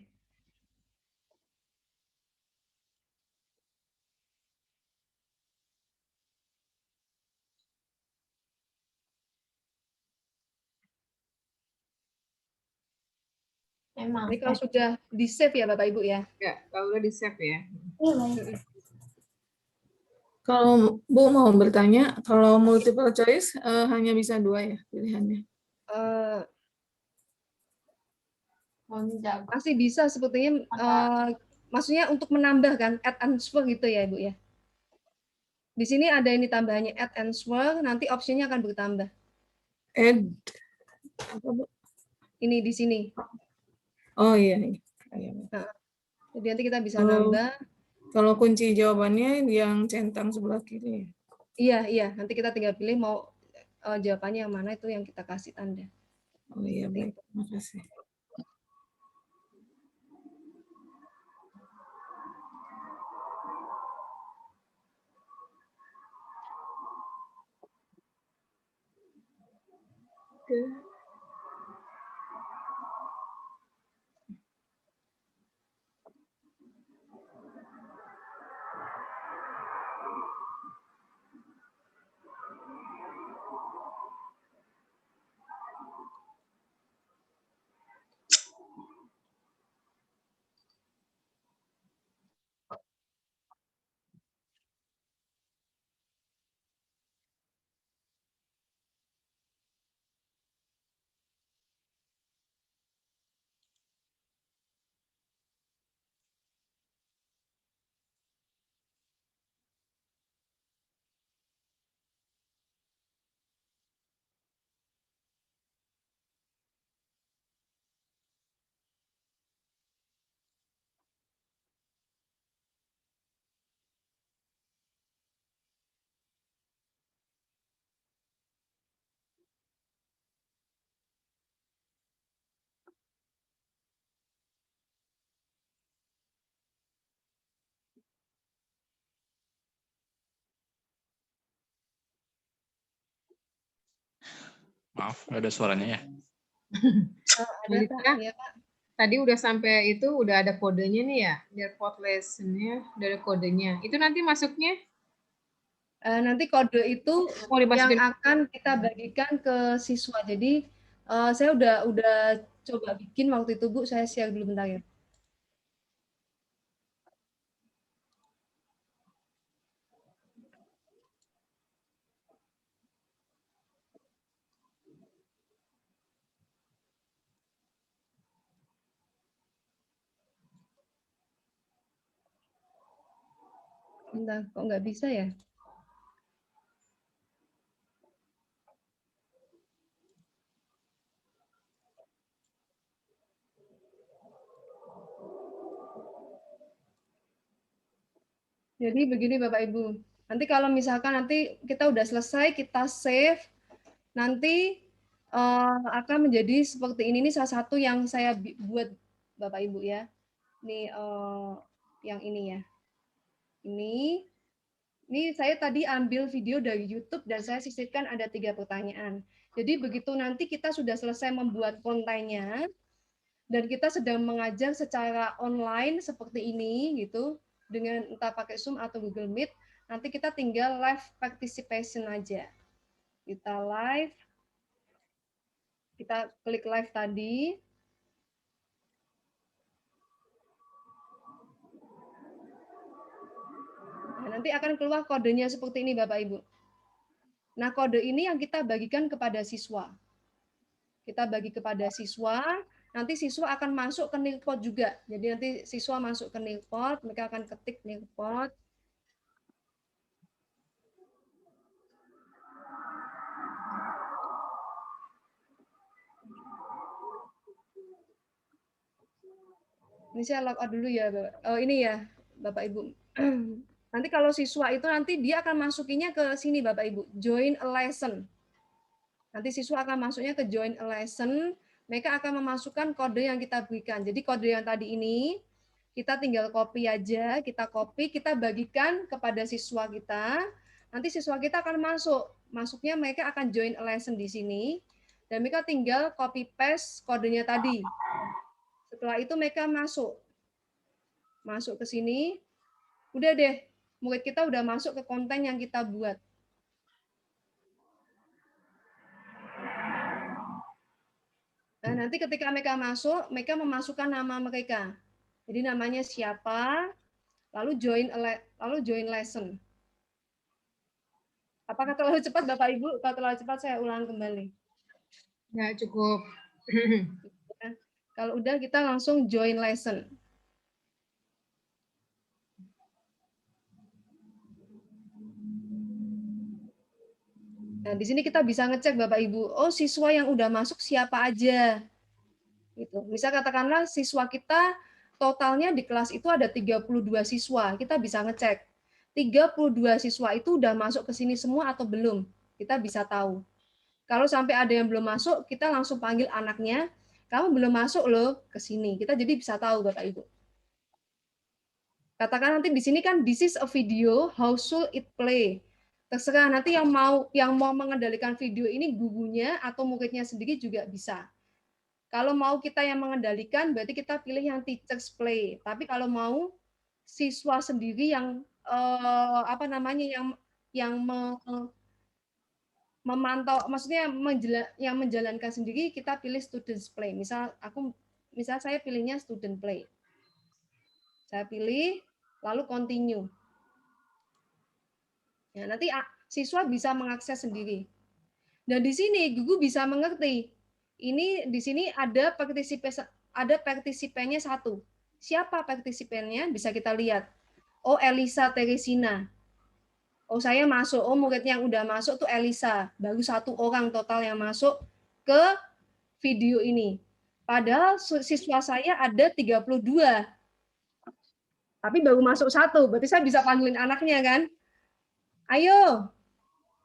Ini kalau sudah di save ya Bapak Ibu ya. Ya, kalau udah di save ya. Kalau Bu mau bertanya, kalau multiple choice hanya bisa 2 ya pilihannya. Masih bisa sepertinya, maksudnya untuk menambahkan add answer gitu ya Ibu ya. Di sini ada ini tambahannya add answer, nanti opsinya akan bertambah. Add apa, Bu? Ini di sini. Oh iya. Nah, jadi nanti kita bisa Kalau- nambah. Kalau kunci jawabannya yang centang sebelah kiri. Iya. Nanti kita tinggal pilih mau jawabannya yang mana, itu yang kita kasih tanda. Oh iya, baik. Terima kasih. Maaf, nggak ada suaranya ya. Ada Monica, Pak, ya Pak. tadi udah sampai itu udah ada kodenya nih ya, Nearpod lesson-nya udah ada kodenya. Itu nanti masuknya Nanti kode itu mau yang dimasukin. akan kita bagikan ke siswa. Jadi saya udah coba bikin waktu itu Bu, saya share dulu bentar ya. Bentar, kok nggak bisa ya? Jadi begini Bapak Ibu, nanti kalau misalkan nanti kita udah selesai, kita save, nanti akan menjadi seperti ini. Ini salah satu yang saya buat Bapak Ibu ya. Ini yang ini ya. Ini saya tadi ambil video dari YouTube dan saya sisipkan ada 3 pertanyaan. Jadi begitu nanti kita sudah selesai membuat kontennya dan kita sedang mengajar secara online seperti ini gitu dengan entah pakai Zoom atau Google Meet, nanti kita tinggal live participation aja. Kita live, kita klik live tadi. Nah, nanti akan keluar kodenya seperti ini Bapak Ibu. Nah, kode ini yang kita bagikan kepada siswa. Kita bagi kepada siswa, nanti siswa akan masuk ke Nearpod juga. Jadi nanti siswa masuk ke Nearpod, mereka akan ketik Nearpod. Ini saya log out dulu ya, Bapak. Oh, ini ya, Bapak Ibu. Nanti kalau siswa itu nanti dia akan masukinya ke sini Bapak Ibu, join a lesson. Nanti siswa akan masuknya ke join a lesson, mereka akan memasukkan kode yang kita berikan. Jadi kode yang tadi ini kita tinggal copy aja, kita copy, kita bagikan kepada siswa kita. Nanti siswa kita akan masuk. Masuknya mereka akan join a lesson di sini dan mereka tinggal copy paste kodenya tadi. Setelah itu mereka masuk ke sini. Udah deh, murid kita udah masuk ke konten yang kita buat. Nah, nanti ketika mereka masuk, mereka memasukkan nama mereka. Jadi namanya siapa, lalu join lesson. Apakah terlalu cepat Bapak Ibu? Kalau terlalu cepat saya ulang kembali. Ya, cukup. Kalau udah kita langsung join lesson. Nah, di sini kita bisa ngecek Bapak Ibu, oh siswa yang udah masuk siapa aja. Gitu. Misal katakanlah siswa kita totalnya di kelas itu ada 32 siswa, kita bisa ngecek. 32 siswa itu udah masuk ke sini semua atau belum? Kita bisa tahu. Kalau sampai ada yang belum masuk, kita langsung panggil anaknya, kamu belum masuk loh ke sini. Kita jadi bisa tahu Bapak Ibu. Katakan nanti di sini kan this is a video, how should it play? Terserah nanti yang mau mengendalikan video ini gurunya atau muridnya sendiri juga bisa. Kalau mau kita yang mengendalikan berarti kita pilih yang teachers play. Tapi kalau mau siswa sendiri yang memantau, maksudnya yang menjalankan sendiri, kita pilih students play. Misal saya pilihnya student play. Saya pilih lalu continue. Ya, nanti siswa bisa mengakses sendiri. Dan di sini guru bisa mengerti. Ini di sini ada partisipannya satu. Siapa partisipannya? Bisa kita lihat. Oh, Elisa Teresina. Oh, saya masuk. Oh, murid yang udah masuk tuh Elisa. Baru 1 orang total yang masuk ke video ini. Padahal siswa saya ada 32. Tapi baru masuk 1. Berarti saya bisa panggilin anaknya kan? Ayo,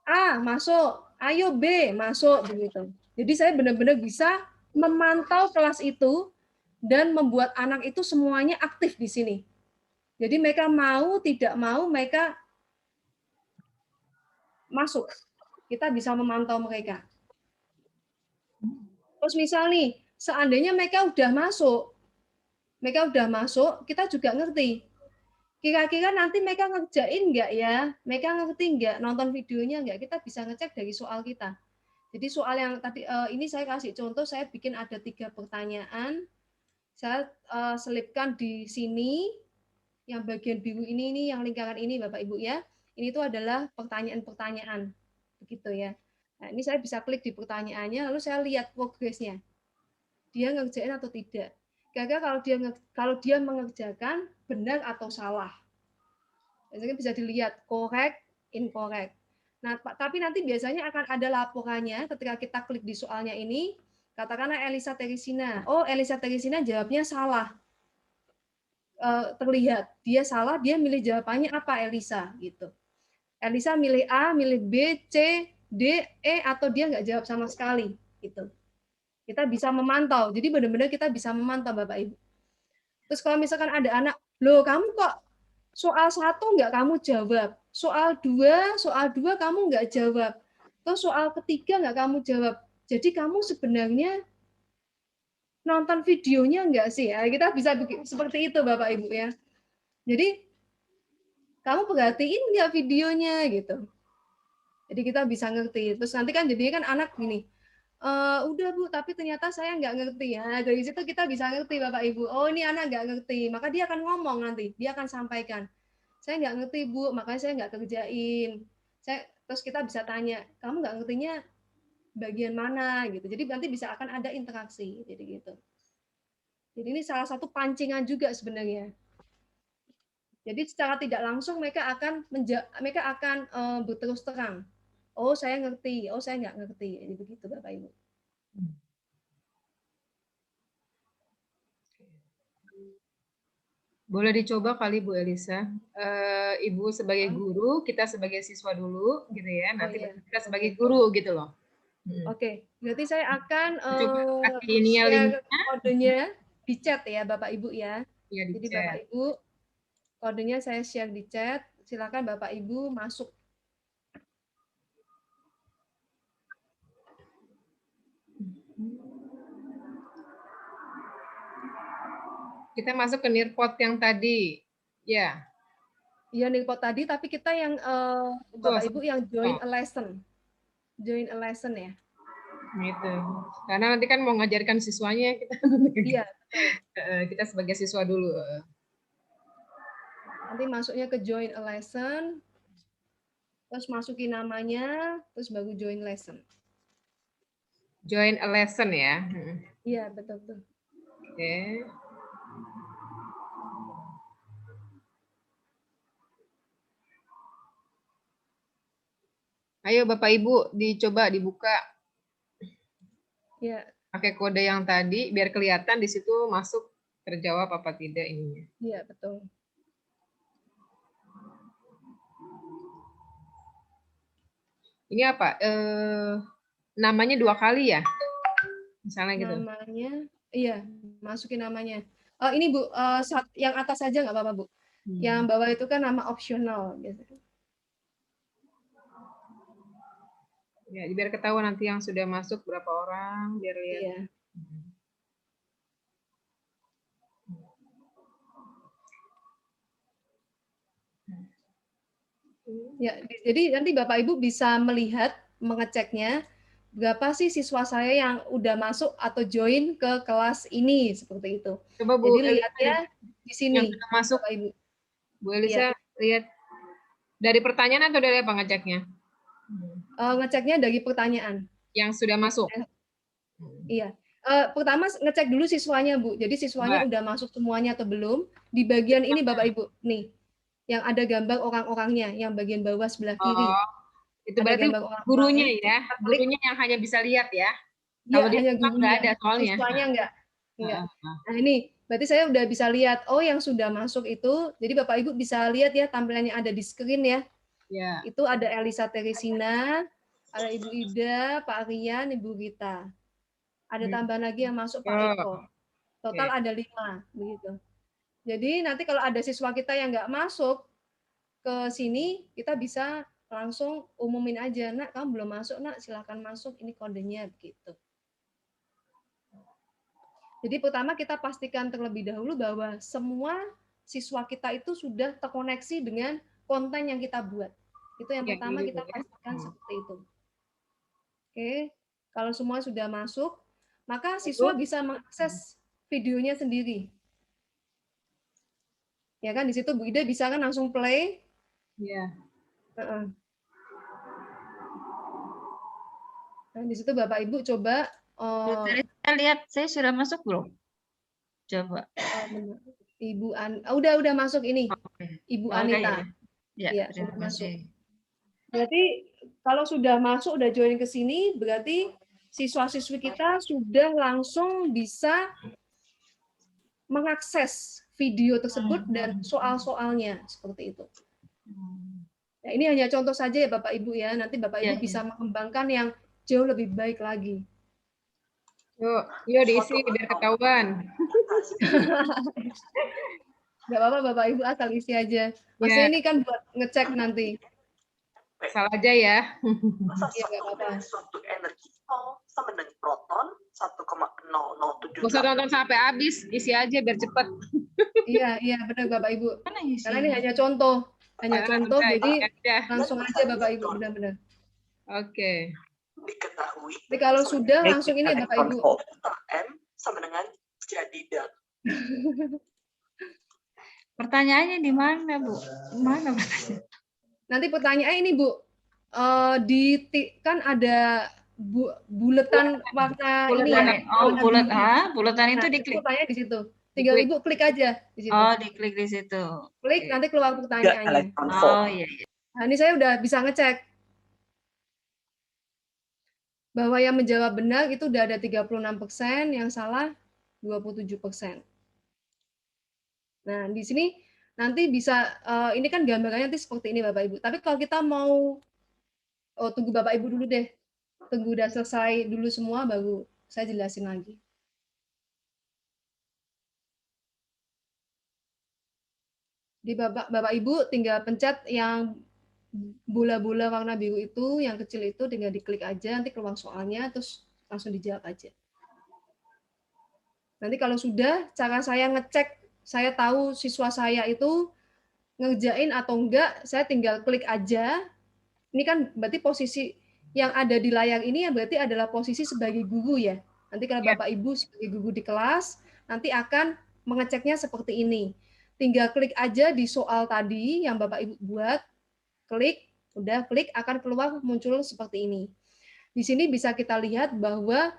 A masuk, ayo B masuk begitu. Jadi saya benar-benar bisa memantau kelas itu dan membuat anak itu semuanya aktif di sini. Jadi mereka mau tidak mau mereka masuk. Kita bisa memantau mereka. Terus misal nih, seandainya mereka udah masuk, kita juga ngerti. Kira-kira nanti mereka ngerjain nggak ya? Mereka ngerti nggak? Nonton videonya nggak? Kita bisa ngecek dari soal kita. Jadi soal yang tadi ini saya kasih contoh, saya bikin ada 3 pertanyaan. Saya selipkan di sini, yang bagian biru ini yang lingkaran ini Bapak Ibu ya. Ini tuh adalah pertanyaan-pertanyaan. Begitu ya. Nah, ini saya bisa klik di pertanyaannya, lalu saya lihat progresnya. Dia ngerjain atau tidak. Kira-kira kalau dia mengerjakan benar atau salah. Biasanya bisa dilihat correct, incorrect. Nah, tapi nanti biasanya akan ada laporannya ketika kita klik di soalnya ini. Katakanlah Elisa Teresina. Oh, Elisa Teresina jawabnya salah. Terlihat dia salah, dia milih jawabannya apa Elisa gitu. Elisa milih A, milih B, C, D, E, atau dia nggak jawab sama sekali gitu. Kita bisa memantau. Jadi benar-benar kita bisa memantau Bapak Ibu. Terus kalau misalkan ada anak, loh kamu kok soal 1 nggak kamu jawab, soal 2 kamu nggak jawab, terus soal 3 nggak kamu jawab. Jadi kamu sebenarnya nonton videonya nggak sih? Ya, kita bisa seperti itu Bapak Ibu ya. Jadi kamu perhatiin nggak videonya gitu. Jadi kita bisa ngerti. Terus nanti kan jadinya kan anak gini, udah Bu, tapi ternyata saya nggak ngerti ya. Dari situ kita bisa ngerti Bapak Ibu. Oh ini anak nggak ngerti, maka dia akan ngomong nanti, dia akan sampaikan. Saya nggak ngerti Bu, makanya saya nggak kerjain. Terus kita bisa tanya, kamu nggak ngertinya bagian mana gitu. Jadi nanti bisa akan ada interaksi. Jadi gitu. Jadi ini salah satu pancingan juga sebenarnya. Jadi secara tidak langsung mereka akan berterus terang. Oh saya ngerti, oh saya nggak ngerti. Jadi begitu Bapak Ibu. Boleh dicoba kali Bu Elisa. Ibu sebagai guru, kita sebagai siswa dulu, gitu ya. Nanti iya. kita sebagai guru, gitu loh. Oke, berarti saya akan Coba kasih ininya share linknya. kodenya di chat ya Bapak Ibu ya. Ya, di Jadi chat. Bapak Ibu, kodenya saya share di chat. Silakan Bapak Ibu masuk. Kita masuk ke Nearpod yang tadi. Ya. Iya Nearpod tadi, tapi kita yang Bapak Ibu yang join a lesson. Join a lesson ya. Gitu. Karena nanti kan mau ngajarkan siswanya, kita Iya, kita sebagai siswa dulu. Nanti masuknya ke join a lesson, terus masukin namanya, terus baru join lesson. Join a lesson ya. Iya, betul-betul. Oke. Ayo Bapak Ibu dicoba dibuka. Ya. Pakai kode yang tadi biar kelihatan di situ masuk terjawab apa tidak ininya. Iya, betul. Ini apa? Namanya 2 kali ya? Misalnya gitu. Namanya, iya, masukin namanya. Ini Bu, yang atas saja nggak apa-apa Bu. Yang bawah itu kan nama opsional biasanya. Ya, biar ketahuan nanti yang sudah masuk berapa orang, biar lihat. Iya. Ya, jadi nanti Bapak Ibu bisa melihat, mengeceknya berapa sih siswa saya yang udah masuk atau join ke kelas ini seperti itu. Coba Bu, jadi lihatnya di sini. Yang sudah masuk, Bapak Ibu. Bu Elisa lihat dari pertanyaan atau dari apa ngeceknya? Ngeceknya dari pertanyaan. Yang sudah masuk. Iya. Pertama ngecek dulu siswanya Bu. Jadi siswanya udah masuk semuanya atau belum? Di bagian ini Bapak Ibu, nih. Yang ada gambar orang-orangnya, yang bagian bawah sebelah kiri. Itu berarti gurunya ya, gurunya yang hanya bisa lihat ya. Kalau dia nggak ada soalnya. Siswanya enggak. Nah ini, berarti saya udah bisa lihat, oh yang sudah masuk itu, jadi Bapak Ibu bisa lihat ya tampilan yang ada di screen ya. Ya. Itu ada Elisa Teresina, ada Ibu Ida, Pak Rian, Ibu Rita. Ada tambahan lagi yang masuk Pak Eko. Total ada 5, begitu. Jadi nanti kalau ada siswa kita yang nggak masuk ke sini, kita bisa langsung umumin aja, nak kamu belum masuk, nak silakan masuk, ini kodenya begitu. Jadi pertama kita pastikan terlebih dahulu bahwa semua siswa kita itu sudah terkoneksi dengan konten yang kita buat. Itu yang Ya, pertama ini, kita Bu, ya. pastikan seperti itu. Oke, kalau semua sudah masuk, maka siswa bisa mengakses videonya sendiri. Ya kan, di situ Bu Ida bisa kan langsung play. Ya. Nah, di situ Bapak Ibu coba Tadi saya lihat saya sudah masuk belum? Coba. Ibu udah masuk ini. Ibu Anita. Ya, Ya, terima sudah masuk. kasih. Berarti kalau sudah masuk, udah join ke sini, berarti siswa-siswi kita sudah langsung bisa mengakses video tersebut dan soal-soalnya seperti itu. Nah, ini hanya contoh saja ya Bapak Ibu ya. Nanti Bapak Ibu bisa mengembangkan yang jauh lebih baik lagi. Yuk diisi biar ketahuan. Nggak apa-apa Bapak Ibu asal isi aja. Maksudnya ini kan buat ngecek nanti. Asal aja ya. Iya, nggak apa-apa. Suatu energi sama dengan proton 1,0077. Gak usah nonton sampai habis, isi aja biar cepet. Iya benar Bapak Ibu. Karena ini hanya contoh, jadi langsung aja Bapak Ibu benar-benar. Oke. Diketahui. Jadi kalau sudah langsung ini Bapak Ibu. M sama dengan jadi dan. Pertanyaannya di mana, Bu? Mana pertanyaan? Nanti pertanyaannya ini Bu, kan ada buletan warna ini ya. Oh, buletan itu diklik. Pertanyaan di situ. Tinggal Ibu klik aja di situ. Oh, diklik di situ. Klik nanti keluar pertanyaannya. Oh iya. Nah, ini saya udah bisa ngecek bahwa yang menjawab benar itu udah ada 36%, yang salah 27%. Nah, di sini nanti bisa, ini kan gambarannya nanti seperti ini Bapak Ibu. Tapi kalau kita mau, tunggu Bapak Ibu dulu deh. Tunggu udah selesai dulu semua, baru saya jelasin lagi. Di Bapak Ibu tinggal pencet yang bola-bola warna biru itu, yang kecil itu tinggal diklik aja, nanti keluar soalnya, terus langsung dijawab aja. Nanti kalau sudah, cara saya ngecek, saya tahu siswa saya itu ngerjain atau enggak, saya tinggal klik aja. Ini kan berarti posisi yang ada di layar ini ya berarti adalah posisi sebagai guru ya. Nanti kalau Bapak Ibu sebagai guru di kelas, nanti akan mengeceknya seperti ini. Tinggal klik aja di soal tadi yang Bapak Ibu buat, klik, udah klik akan keluar muncul seperti ini. Di sini bisa kita lihat bahwa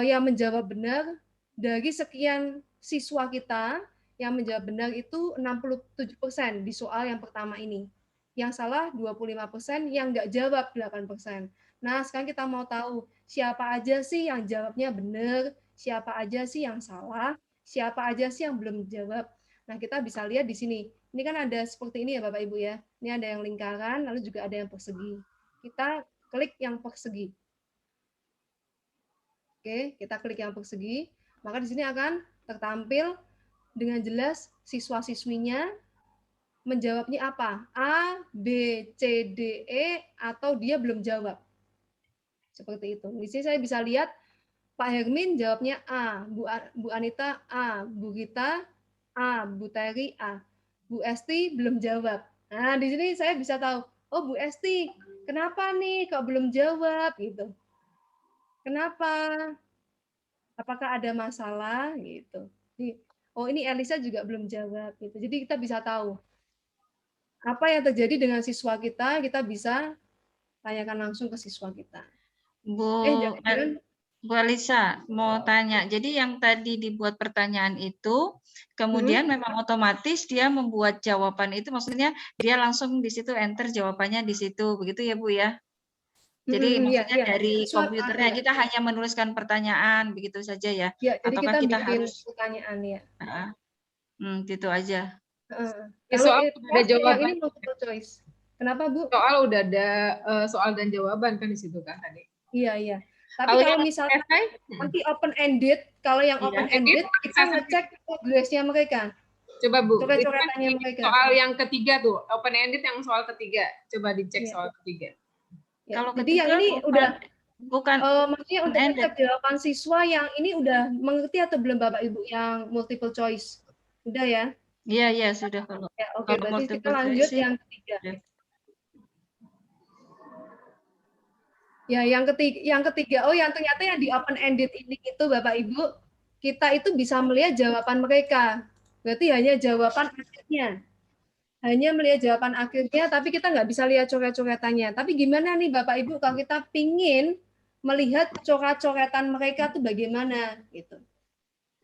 yang menjawab benar dari sekian siswa kita, yang menjawab benar itu 67% di soal yang pertama ini. Yang salah 25%, yang nggak jawab 8%. Nah, sekarang kita mau tahu siapa aja sih yang jawabnya benar, siapa aja sih yang salah, siapa aja sih yang belum jawab. Nah, kita bisa lihat di sini. Ini kan ada seperti ini ya Bapak Ibu ya. Ini ada yang lingkaran, lalu juga ada yang persegi. Kita klik yang persegi. Oke, kita klik yang persegi. Maka di sini akan tertampil dengan jelas siswa-siswinya menjawabnya apa? A, B, C, D, E, atau dia belum jawab. Seperti itu. Di sini saya bisa lihat Pak Hermin jawabnya A, Bu Anita A, Bu Gita A, Bu Teri A, Bu Esti belum jawab. Nah, di sini saya bisa tahu, oh Bu Esti, kenapa nih kok belum jawab gitu? Kenapa? Apakah ada masalah gitu? Oh ini Elisa juga belum jawab gitu. Jadi kita bisa tahu apa yang terjadi dengan siswa kita bisa tanyakan langsung ke siswa kita. Bu Alisa mau tanya. Jadi yang tadi dibuat pertanyaan itu, kemudian memang otomatis dia membuat jawaban itu, maksudnya dia langsung di situ enter jawabannya di situ, begitu ya Bu ya? Jadi maksudnya dari komputernya kita hanya menuliskan pertanyaan begitu saja ya? Ya, jadi ataukah kita harus pertanyaan ya? Gitu aja. Soal ada jawaban. Ini multiple choice. Kenapa Bu? Soal udah ada soal dan jawaban kan di situ kan tadi. Iya. Tapi kalau misalnya nanti open ended, kalau yang open ended kita ngecek progresnya mereka. Coba Bu, coret-coretannya mereka. Soal yang ketiga tuh, open ended yang soal ketiga. Coba dicek soal ketiga. Ya, jadi yang ini Bukan Maksudnya untuk open-ended. ngecek jawaban siswa yang ini udah mengerti atau belum Bapak Ibu yang multiple choice? Udah ya? Iya, sudah kalau Ya, oke, kalau berarti kita multiple choice lanjut sih yang ketiga. sudah. Ya, yang ketiga, oh yang ternyata yang di open ended ini itu Bapak Ibu, kita itu bisa melihat jawaban mereka. Berarti hanya jawaban akhirnya. Hanya melihat jawaban akhirnya, tapi kita nggak bisa lihat coret-coretannya. Tapi gimana nih Bapak Ibu kalau kita pingin melihat coret-coretan mereka tuh bagaimana gitu.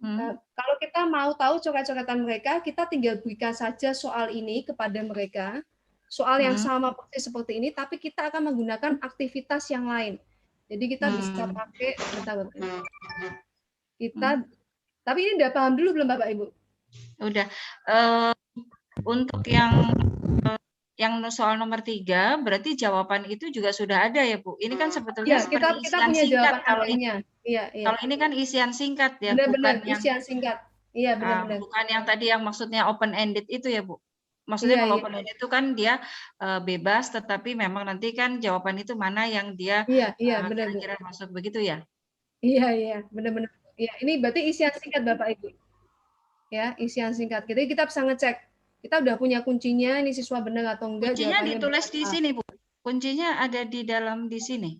Nah, kalau kita mau tahu coret-coretan mereka, kita tinggal berikan saja soal ini kepada mereka. Soal yang sama persis seperti ini, tapi kita akan menggunakan aktivitas yang lain. Jadi kita bisa pakai, tapi ini udah paham dulu belum Bapak Ibu? Udah. Untuk yang soal nomor 3, berarti jawaban itu juga sudah ada ya Bu? Ini kan sebetulnya Ya, seperti kita isian punya singkat jawaban kalau ini. akhirnya. Iya. Kalau ini kan isian singkat ya, Benar-benar bukan yang isian singkat. Iya, benar-benar. bukan yang tadi yang maksudnya open ended itu ya Bu. Maksudnya kalau open ended itu kan dia bebas, tetapi memang nanti kan jawaban itu mana yang dia Iya, benar Bu. kira-kira masuk begitu ya? Iya, benar-benar. Iya, ini berarti isian singkat Bapak Ibu. Ya, isian singkat. Jadi kita bisa ngecek. Kita udah punya kuncinya, ini siswa benar atau enggak, Kuncinya jawabannya ditulis berapa. di sini Bu. Kuncinya ada di dalam di sini.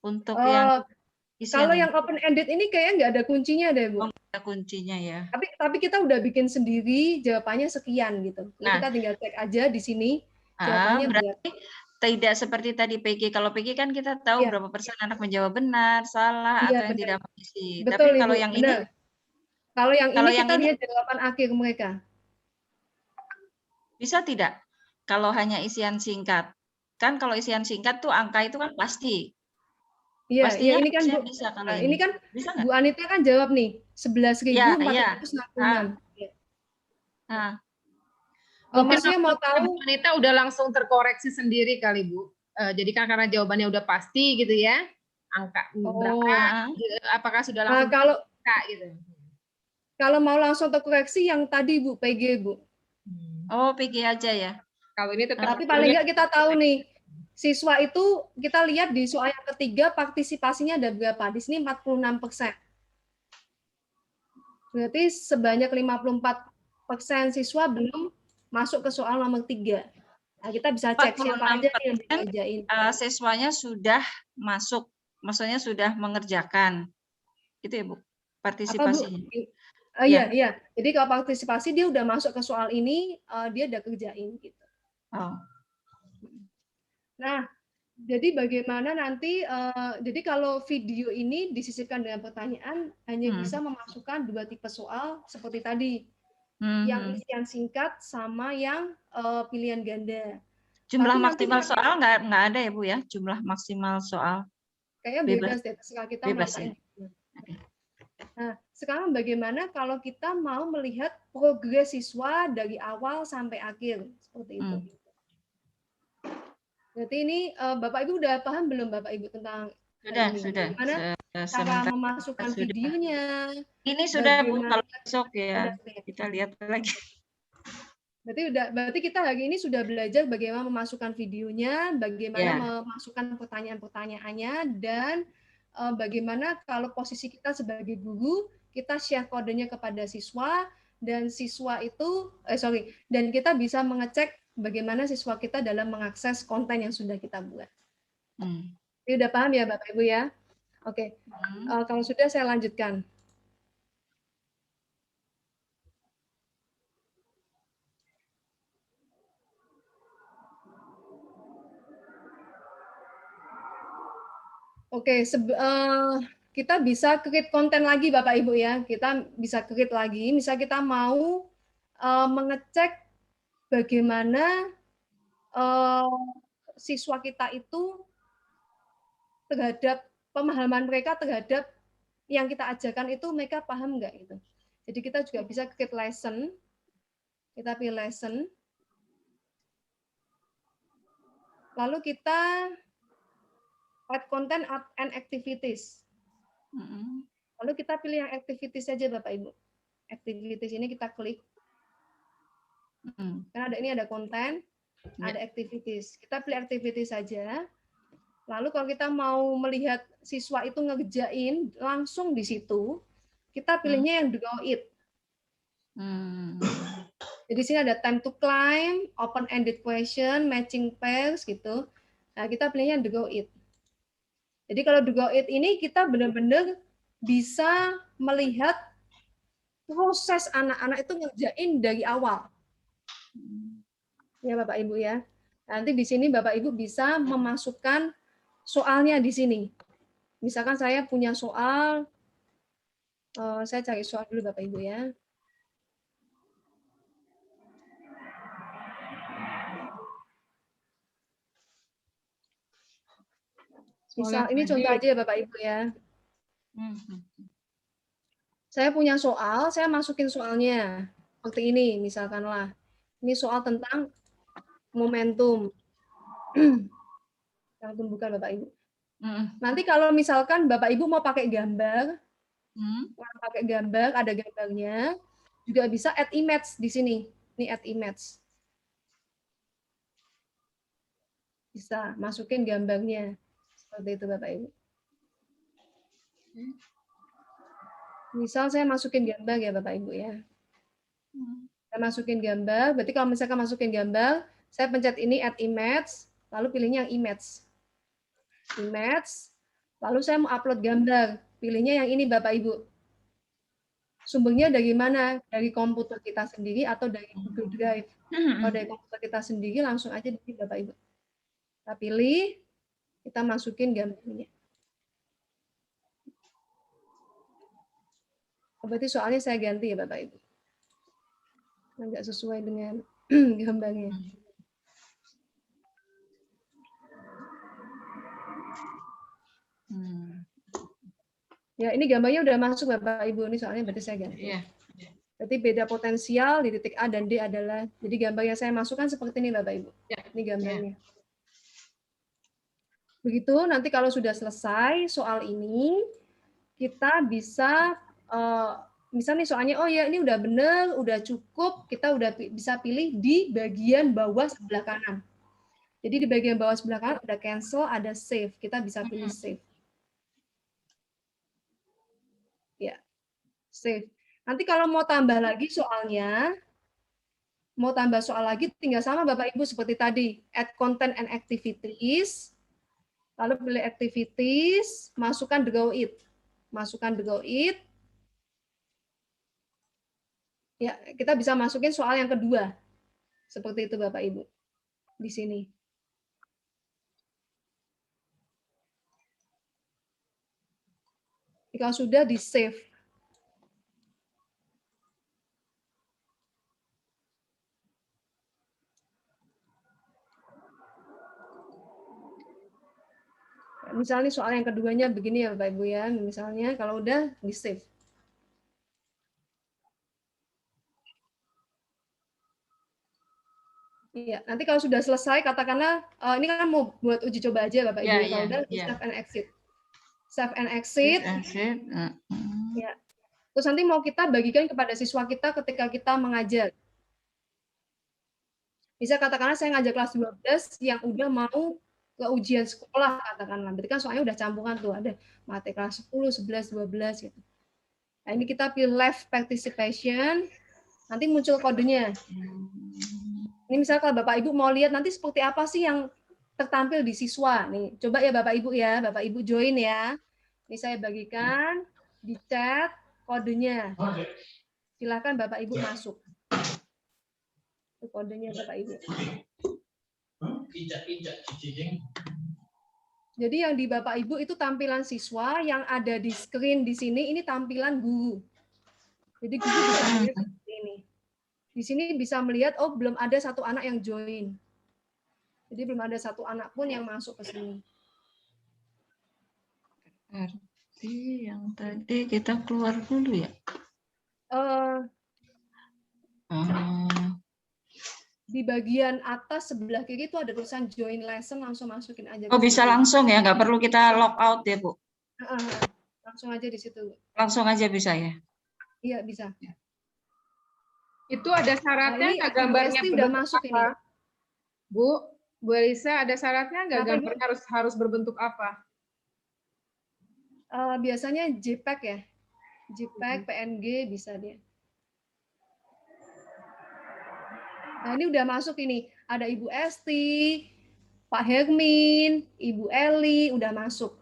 Untuk Oh, yang isian kalau ini. yang open ended ini kayaknya nggak ada kuncinya deh Bu. Oh, ada kuncinya ya. Tapi kita udah bikin sendiri jawabannya sekian gitu. Jadi Nah, kita tinggal cek aja di sini jawabannya berapa. berarti tidak seperti tadi PG. Kalau PG kan kita tahu Iya. berapa persen anak menjawab benar, salah, Iya, atau yang benar. tidak mengisi. Betul Tapi Ibu, kalau yang benar. ini, Kalau yang kalau ini yang kita ini lihat jawaban akhir mereka. bisa tidak? Kalau hanya isian singkat. Kan kalau isian singkat tuh angka itu kan pasti. Iya, Pastinya ini kan harusnya Bu. bisa kalau Nah, ini kan Bisa nggak? Bu Anita kan jawab nih, Iya. 11.466. Nah, Mungkin Maksudnya mau tahu wanita udah langsung terkoreksi sendiri kali Bu. Jadi kan karena jawabannya udah pasti gitu ya, angka berapa, apakah sudah langsung kalau gitu. Kalau mau langsung terkoreksi yang tadi Bu, PG Bu. Oh, PG aja ya. Kalau ini tetap. Tapi paling nggak kita tahu nih, siswa itu kita lihat di soal yang ketiga partisipasinya ada berapa? Di sini 46%. Berarti sebanyak 54% siswa belum masuk ke soal nomor 3. Nah, kita bisa cek siapa aja yang dikerjain. Siswanya sudah masuk, maksudnya sudah mengerjakan. Itu ya Bu, partisipasinya. Iya. Jadi kalau partisipasi dia udah masuk ke soal ini, dia udah kerjain gitu. Oh. Nah, jadi bagaimana nanti? Jadi kalau video ini disisipkan dengan pertanyaan, hanya bisa memasukkan 2 tipe soal seperti tadi, yang isian singkat sama yang pilihan ganda. Jumlah maksimal soal nggak ada ya Bu ya? Jumlah maksimal soal. Kayaknya bebas deh, terserah kita melakukan. Nah, sekarang bagaimana kalau kita mau melihat progres siswa dari awal sampai akhir seperti itu? Berarti ini Bapak Ibu udah paham belum Bapak Ibu tentang sudah. Gimana cara memasukkan videonya? Ini sudah Bu, kalau besok ya kita lihat lagi. Berarti kita hari ini sudah belajar bagaimana memasukkan videonya, bagaimana memasukkan pertanyaan-pertanyaannya, dan bagaimana kalau posisi kita sebagai guru, kita share kodenya kepada siswa, dan siswa itu, dan kita bisa mengecek bagaimana siswa kita dalam mengakses konten yang sudah kita buat. Ini udah paham ya Bapak Ibu ya? Oke. Kalau sudah saya lanjutkan. Oke, kita bisa create konten lagi Bapak Ibu ya. Kita bisa create lagi. Misal kita mau mengecek bagaimana siswa kita itu terhadap pemahaman mereka terhadap yang kita ajarkan itu mereka paham nggak gitu. Jadi kita juga bisa create lesson. Kita pilih lesson. Lalu kita add content and activities. Lalu kita pilih yang activities saja Bapak Ibu. Activities ini kita klik. Karena ini ada konten, ada activities. Kita pilih activities saja. Lalu kalau kita mau melihat siswa itu ngerjain langsung di situ, kita pilihnya yang do it. Jadi di sini ada time to climb, open-ended question, matching pairs gitu. Nah, kita pilihnya yang do it. Jadi kalau do it ini kita benar-benar bisa melihat proses anak-anak itu ngerjain dari awal. Ya Bapak Ibu ya. Nanti di sini Bapak Ibu bisa memasukkan soalnya di sini. Misalkan saya punya soal, saya cari soal dulu Bapak Ibu ya. Misal ini contoh aja ya Bapak Ibu ya. Saya punya soal, saya masukin soalnya. Seperti ini misalkanlah. Ini soal tentang momentum. Yang tumbuhkan Bapak Ibu. Nanti kalau misalkan Bapak Ibu mau pakai gambar, ada gambarnya, juga bisa add image di sini. Ini add image. Bisa masukin gambarnya. Seperti itu Bapak Ibu. Misal saya masukin gambar ya Bapak Ibu ya. Saya masukin gambar, berarti kalau misalkan masukin gambar, saya pencet ini add image, lalu pilihnya yang image. Image, lalu saya mau upload gambar, pilihnya yang ini Bapak Ibu. Sumbernya dari mana? Dari komputer kita sendiri atau dari Google Drive. Kalau dari komputer kita sendiri langsung aja di Bapak Ibu. Kita pilih, kita masukin gambarnya. Berarti soalnya saya ganti ya Bapak Ibu. Nggak sesuai dengan gambarnya. Ya, ini gambarnya udah masuk Bapak Ibu. Ini soalnya berarti saya ganti. Berarti beda potensial di titik A dan D adalah, jadi gambar yang saya masukkan seperti ini Bapak Ibu. Ini gambarnya. Begitu, nanti kalau sudah selesai soal ini, kita bisa, misalnya soalnya, oh ya ini udah bener, udah cukup, kita udah bisa pilih di bagian bawah sebelah kanan. Jadi di bagian bawah sebelah kanan ada cancel, ada save. Kita bisa pilih save. Ya, save. Nanti kalau mau tambah lagi soalnya, mau tambah soal lagi, tinggal sama Bapak Ibu seperti tadi, add content and activities, lalu pilih activities, masukkan draw it. Masukkan draw it. Ya, kita bisa masukin soal yang kedua. Seperti itu Bapak Ibu. Di sini. Kalau sudah di save. Misalnya soal yang keduanya begini ya Bapak Ibu ya. Misalnya kalau udah di save. Iya, nanti kalau sudah selesai katakanlah ini kan mau buat uji coba aja Bapak Ibu. Kalau udah save and exit. Save and exit. Ya. Terus nanti mau kita bagikan kepada siswa kita ketika kita mengajar. Bisa katakanlah saya ngajak kelas 12 yang udah mau ke ujian sekolah katakanlah. Berarti kan soalnya udah campuran tuh, ada mata kelas 10, 11, 12 gitu. Nah, ini kita pilih live participation. Nanti muncul kodenya. Ini misalnya kalau Bapak Ibu mau lihat nanti seperti apa sih yang tertampil di siswa. Nih, coba ya Bapak Ibu ya, Bapak Ibu join ya. Ini saya bagikan di chat kodenya. Silakan Bapak Ibu masuk. Itu kodenya Bapak Ibu. Jadi yang di Bapak Ibu itu tampilan siswa, yang ada di screen di sini ini tampilan guru. Jadi guru bisa melihat seperti ini. Di sini bisa melihat, oh belum ada satu anak yang join. Jadi belum ada satu anak pun yang masuk ke sini. Berarti yang tadi kita keluar dulu ya? Di bagian atas sebelah kiri itu ada tulisan join lesson, langsung masukin aja. Oh bisa langsung ya, nggak perlu kita log out ya Bu? Langsung aja di situ. Langsung aja bisa ya? Iya bisa. Itu ada syaratnya, nah, gambarnya udah masuk ini. Bu, Bu Elisa, ada syaratnya nggak Kenapa, Ibu? gambarnya harus berbentuk apa? Biasanya JPEG ya, JPEG, PNG bisa dia. Nah ini udah masuk ini, ada Ibu Esti, Pak Hermin, Ibu Eli udah masuk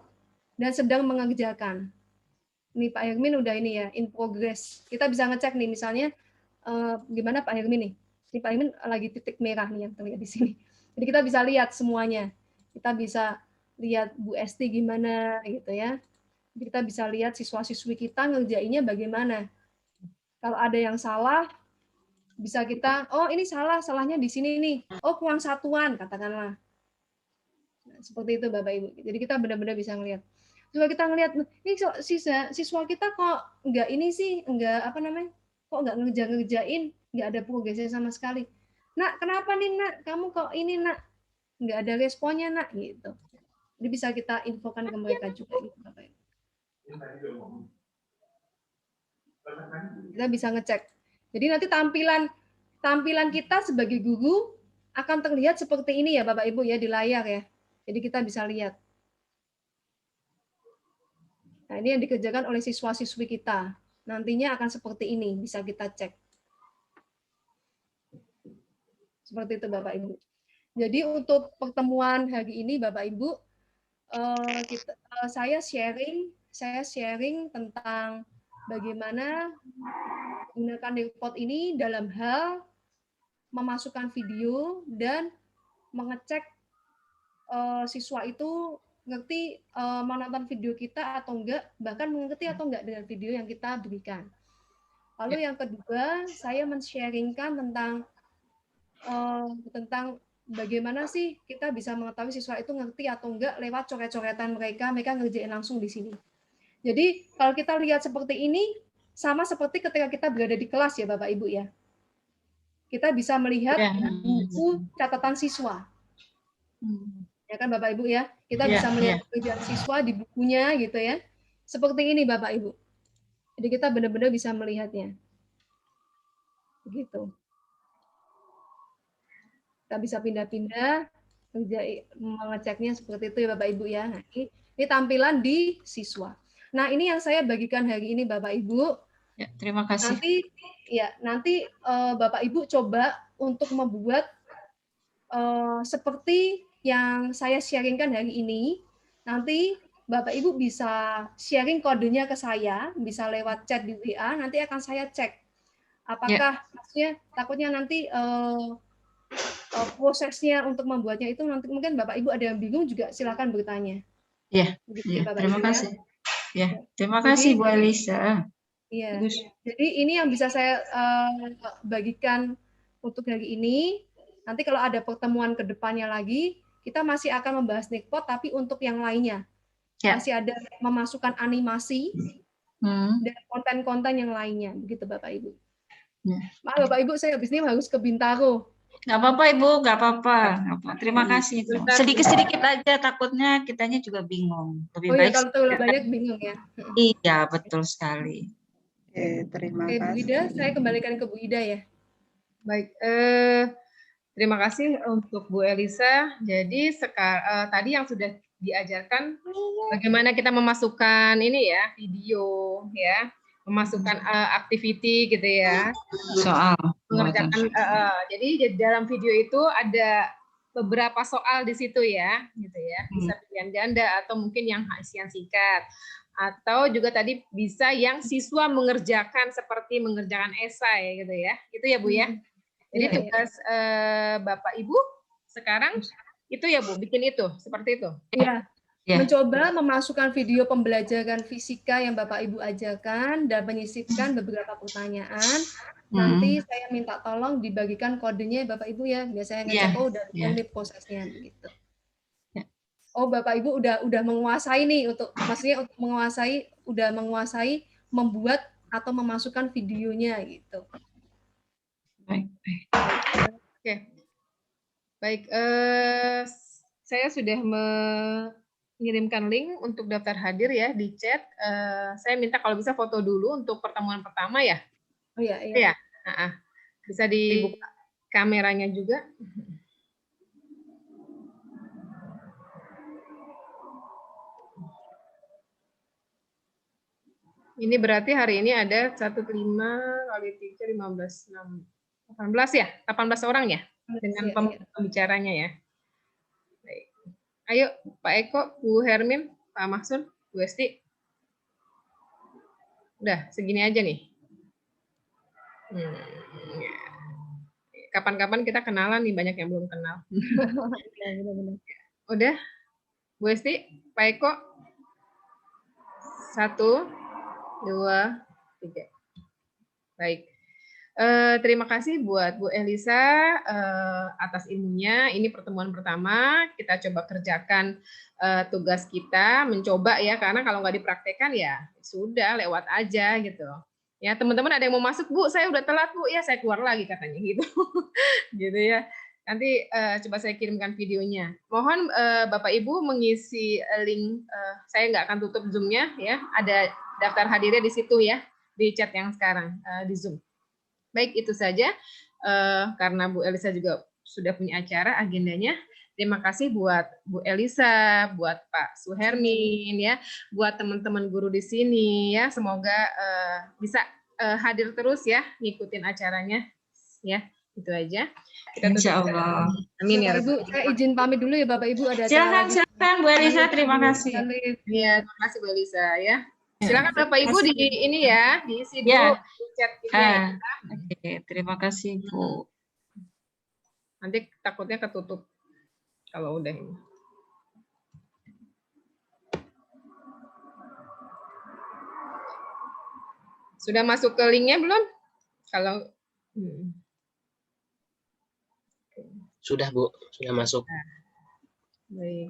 dan sedang mengerjakan. Ini Pak Hermin udah ini ya, in progress. Kita bisa ngecek nih misalnya gimana Pak Hermin nih. Ini Pak Hermin lagi titik merah nih yang terlihat di sini. Jadi kita bisa lihat semuanya. Kita bisa lihat Bu Esti gimana gitu ya. Kita bisa lihat siswa-siswi kita ngerjainnya bagaimana. Kalau ada yang salah, bisa kita, oh ini salahnya di sini nih. Oh kurang satuan, katakanlah. Nah, seperti itu Bapak Ibu. Jadi kita benar-benar bisa ngelihat. Coba kita ngelihat, ini siswa kita kok enggak ini sih, enggak apa namanya, kok enggak ngerjain, enggak ada progresnya sama sekali. Nak, kenapa nih nak? Kamu kok ini nak? Enggak ada responnya nak, gitu. Jadi bisa kita infokan ke mereka juga, gitu Bapak Ibu. Kita bisa ngecek. Jadi nanti tampilan kita sebagai guru akan terlihat seperti ini ya Bapak Ibu ya di layar ya. Jadi kita bisa lihat. Nah, ini yang dikerjakan oleh siswa-siswi kita. Nantinya akan seperti ini, bisa kita cek. Seperti itu Bapak Ibu. Jadi untuk pertemuan hari ini Bapak Ibu, saya sharing tentang bagaimana menggunakan report ini dalam hal memasukkan video dan mengecek siswa itu ngerti menonton video kita atau enggak, bahkan mengerti atau enggak dengan video yang kita berikan. Lalu yang kedua, saya men-sharingkan tentang bagaimana sih kita bisa mengetahui siswa itu ngerti atau enggak lewat coret-coretan mereka ngerjain langsung di sini. Jadi kalau kita lihat seperti ini, sama seperti ketika kita berada di kelas ya Bapak Ibu ya. Kita bisa melihat buku catatan siswa. Ya kan Bapak Ibu ya, kita bisa melihat pekerjaan siswa di bukunya gitu ya. Seperti ini Bapak Ibu. Jadi kita benar-benar bisa melihatnya. Begitu. Kita bisa pindah-pindah, mengeceknya seperti itu ya Bapak Ibu ya. Nah, ini tampilan di siswa. Nah ini yang saya bagikan hari ini Bapak Ibu. Ya, terima kasih. Nanti Bapak Ibu coba untuk membuat seperti yang saya sharingkan hari ini. Nanti Bapak Ibu bisa sharing kodenya ke saya, bisa lewat chat di WA. Nanti akan saya cek apakah maksudnya takutnya nanti prosesnya untuk membuatnya itu nanti mungkin Bapak Ibu ada yang bingung juga silakan bertanya. Ya, terima kasih. Ya, terima kasih Bu Elisa. Iya. Jadi ini yang bisa saya bagikan untuk hari ini. Nanti kalau ada pertemuan ke depannya lagi, kita masih akan membahas Nikpot, tapi untuk yang lainnya. Masih ada memasukkan animasi dan konten-konten yang lainnya. Begitu Bapak Ibu. Maaf Bapak Ibu, saya habis ini harus ke Bintaro. Nggak apa-apa Ibu, nggak apa-apa. Terima kasih. Sedikit-sedikit aja, takutnya kitanya juga bingung. Lebih baik kalau terlalu banyak bingung ya. Iya, betul sekali. Terima kasih. Bu Ida, saya kembalikan ke Bu Ida ya. Baik, terima kasih untuk Bu Elisa. Jadi tadi yang sudah diajarkan bagaimana kita memasukkan ini ya video ya, memasukkan activity gitu ya. Soal Mengerjakan. Jadi di dalam video itu ada beberapa soal di situ ya, gitu ya. Bisa pilihan ganda atau mungkin yang isian singkat. Atau juga tadi bisa yang siswa mengerjakan seperti mengerjakan esai gitu ya. Itu ya Bu ya. Jadi tugas Bapak Ibu sekarang itu ya Bu, bikin itu seperti itu. Iya. Mencoba memasukkan video pembelajaran fisika yang Bapak Ibu ajarkan dan menyisipkan beberapa pertanyaan. Nanti saya minta tolong dibagikan kodenya Bapak Ibu ya. Biasanya ngecek udah ini prosesnya gitu. Oh Bapak Ibu udah menguasai nih maksudnya udah menguasai membuat atau memasukkan videonya gitu. Baik. Oke. Baik, saya sudah mengirimkan link untuk daftar hadir ya di chat. Saya minta kalau bisa foto dulu untuk pertemuan pertama ya. Oh iya. Iya. Bisa dibuka kameranya juga. Ini berarti hari ini ada 15 kali 3, 15, 6, 18 ya? 18 orang ya? Dengan pembicaranya ya. Baik. Ayo Pak Eko, Bu Hermin, Pak Mahsun, Bu Esti. Udah, segini aja nih. Kapan-kapan kita kenalan nih, banyak yang belum kenal. Udah, Bu Esti, Pak Eko. 1, 2, 3. Baik. Terima kasih buat Bu Elisa atas ilmunya. Ini pertemuan pertama, kita coba kerjakan tugas kita, mencoba ya, karena kalau nggak dipraktekkan ya sudah lewat aja gitu. Ya teman-teman ada yang mau masuk, Bu, saya udah telat Bu, ya saya keluar lagi katanya gitu, gitu ya. Nanti coba saya kirimkan videonya. Mohon Bapak Ibu mengisi link, saya nggak akan tutup Zoom-nya ya, ada daftar hadirnya di situ ya, di chat yang sekarang di Zoom. Baik, itu saja. Karena Bu Elisa juga sudah punya acara agendanya. Terima kasih buat Bu Elisa, buat Pak Suhermin, ya, buat teman-teman guru di sini, ya. Semoga bisa hadir terus ya, ngikutin acaranya, ya. Itu aja. Insya Allah. Amin ya. Ibu, saya izin pamit dulu ya Bapak Ibu, ada Silakan, silakan Bu Elisa, terima kasih. Iya, terima kasih Bu Elisa ya. Silakan Bapak Ibu di ini ya, diisi dulu Ya. di chat ini. Ya. Oke, terima kasih Bu. Nanti takutnya ketutup kalau udah ini. Sudah masuk ke linknya belum? Kalau Sudah Bu, sudah masuk. baik.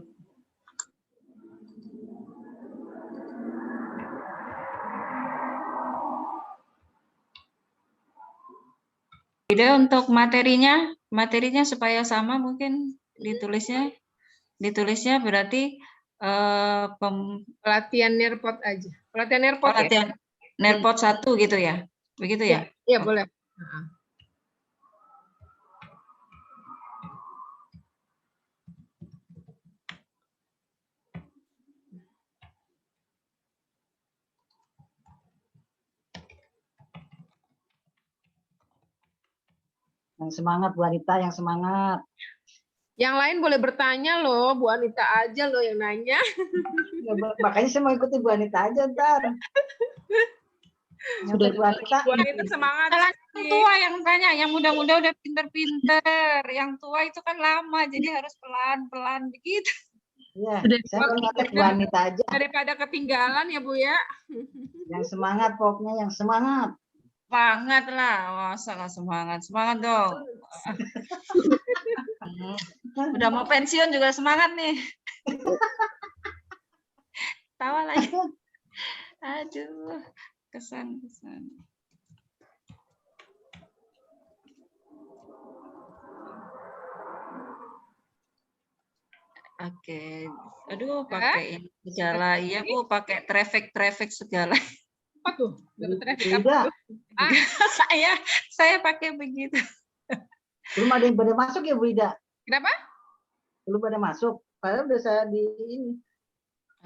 Ide untuk materinya supaya sama mungkin ditulisnya berarti Pelatihan Nerpot aja. Pelatihan Nerpot ya? pelatihan Nerpot 1 gitu ya, begitu ya? Iya boleh. Yang semangat Bu Anita, yang semangat. Yang lain boleh bertanya loh, Bu Anita aja loh yang nanya. Ya, makanya saya mau ikuti Bu Anita aja ntar. Sudah Bu Anita. Bu Anita semangat. Yang tua yang tanya, yang muda-muda udah pinter-pinter, yang tua itu kan lama, jadi harus pelan-pelan begitu. Iya, saya mau ngajak Bu Anita aja. Daripada ketinggalan ya Bu ya. Yang semangat pokoknya, yang semangat. Semangat lah, masa nggak semangat, semangat dong. Udah mau pensiun juga semangat nih. Tawa lagi. Aduh, kesan. Oke, aduh pakai ini segala, iya Bu, pakai traffic segala. Apa tuh? Dapat traffic apa? Saya pakai begitu. Belum ada yang pada masuk ya Bu Ida? Kenapa? Belum pada masuk. Padahal udah saya di ini.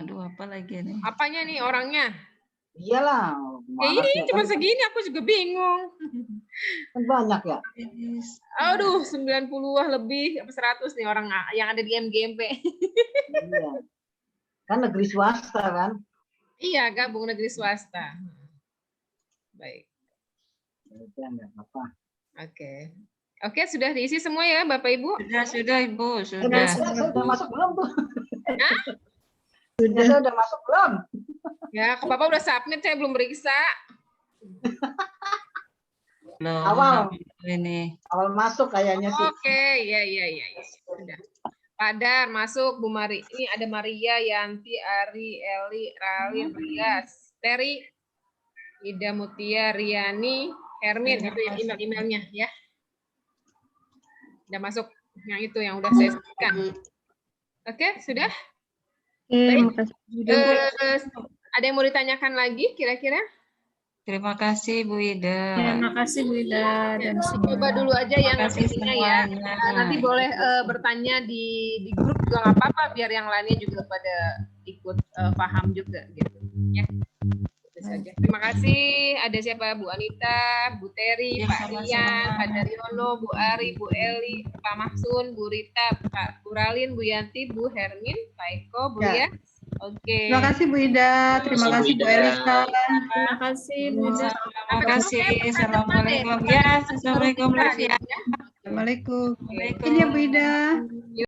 Aduh, apa lagi nih? Apanya nih orangnya? Iyalah. Ya ini cuma segini, aku juga bingung. Kan banyak ya. Aduh, 90-an lebih, 100 nih orang yang ada di MGMP. Iya. Kan negeri swasta kan. Iya, gabung negeri swasta. Baik. Ya, enggak apa-apa. Oke, sudah diisi semua ya Bapak Ibu? Sudah Ibu, sudah. Saya udah masuk belum tuh? Hah? Saya udah masuk belum? Ya, ke Bapak udah submit, saya belum periksa. Loh, Awal. Ini. Awal masuk kayaknya sih. Oke, ya. Sudah. Padar masuk, Bu Mari. Ini ada Maria, Yanti, Ari, Eli, Ralin, Rias, Terry, Ida Mutia, Riani, Hermin, itu ya email-emailnya ya. Udah masuk yang itu yang udah saya sebutkan. Oke, sudah? Baik. Ada yang mau ditanyakan lagi kira-kira? Terima kasih Bu Ida. Terima kasih Bu Ida dan Coba dulu aja yang isinya ya. Nanti boleh bertanya di grup juga nggak apa-apa biar yang lainnya juga pada ikut paham juga gitu. Ya. saja. Terima kasih. Ada siapa? Bu Anita, Bu Teri, Ya, Pak sama-sama. Rian, Pak Daryono, Bu Ari, Bu Eli, Pak Mahsun, Bu Rita, Pak Buralin, Bu Yanti, Bu Hermin, Pak Eko, Bu Ya. Ria. Oke. Terima kasih Bu Ida, terima kasih, kasih Bu Bu Ida. Elisa. Terima kasih, Bu Ida. Terima kasih. Assalamualaikum. Ya, assalamualaikum. Bukan, Ya. Assalamualaikum. Assalamualaikum. Ini ya Bu Ida.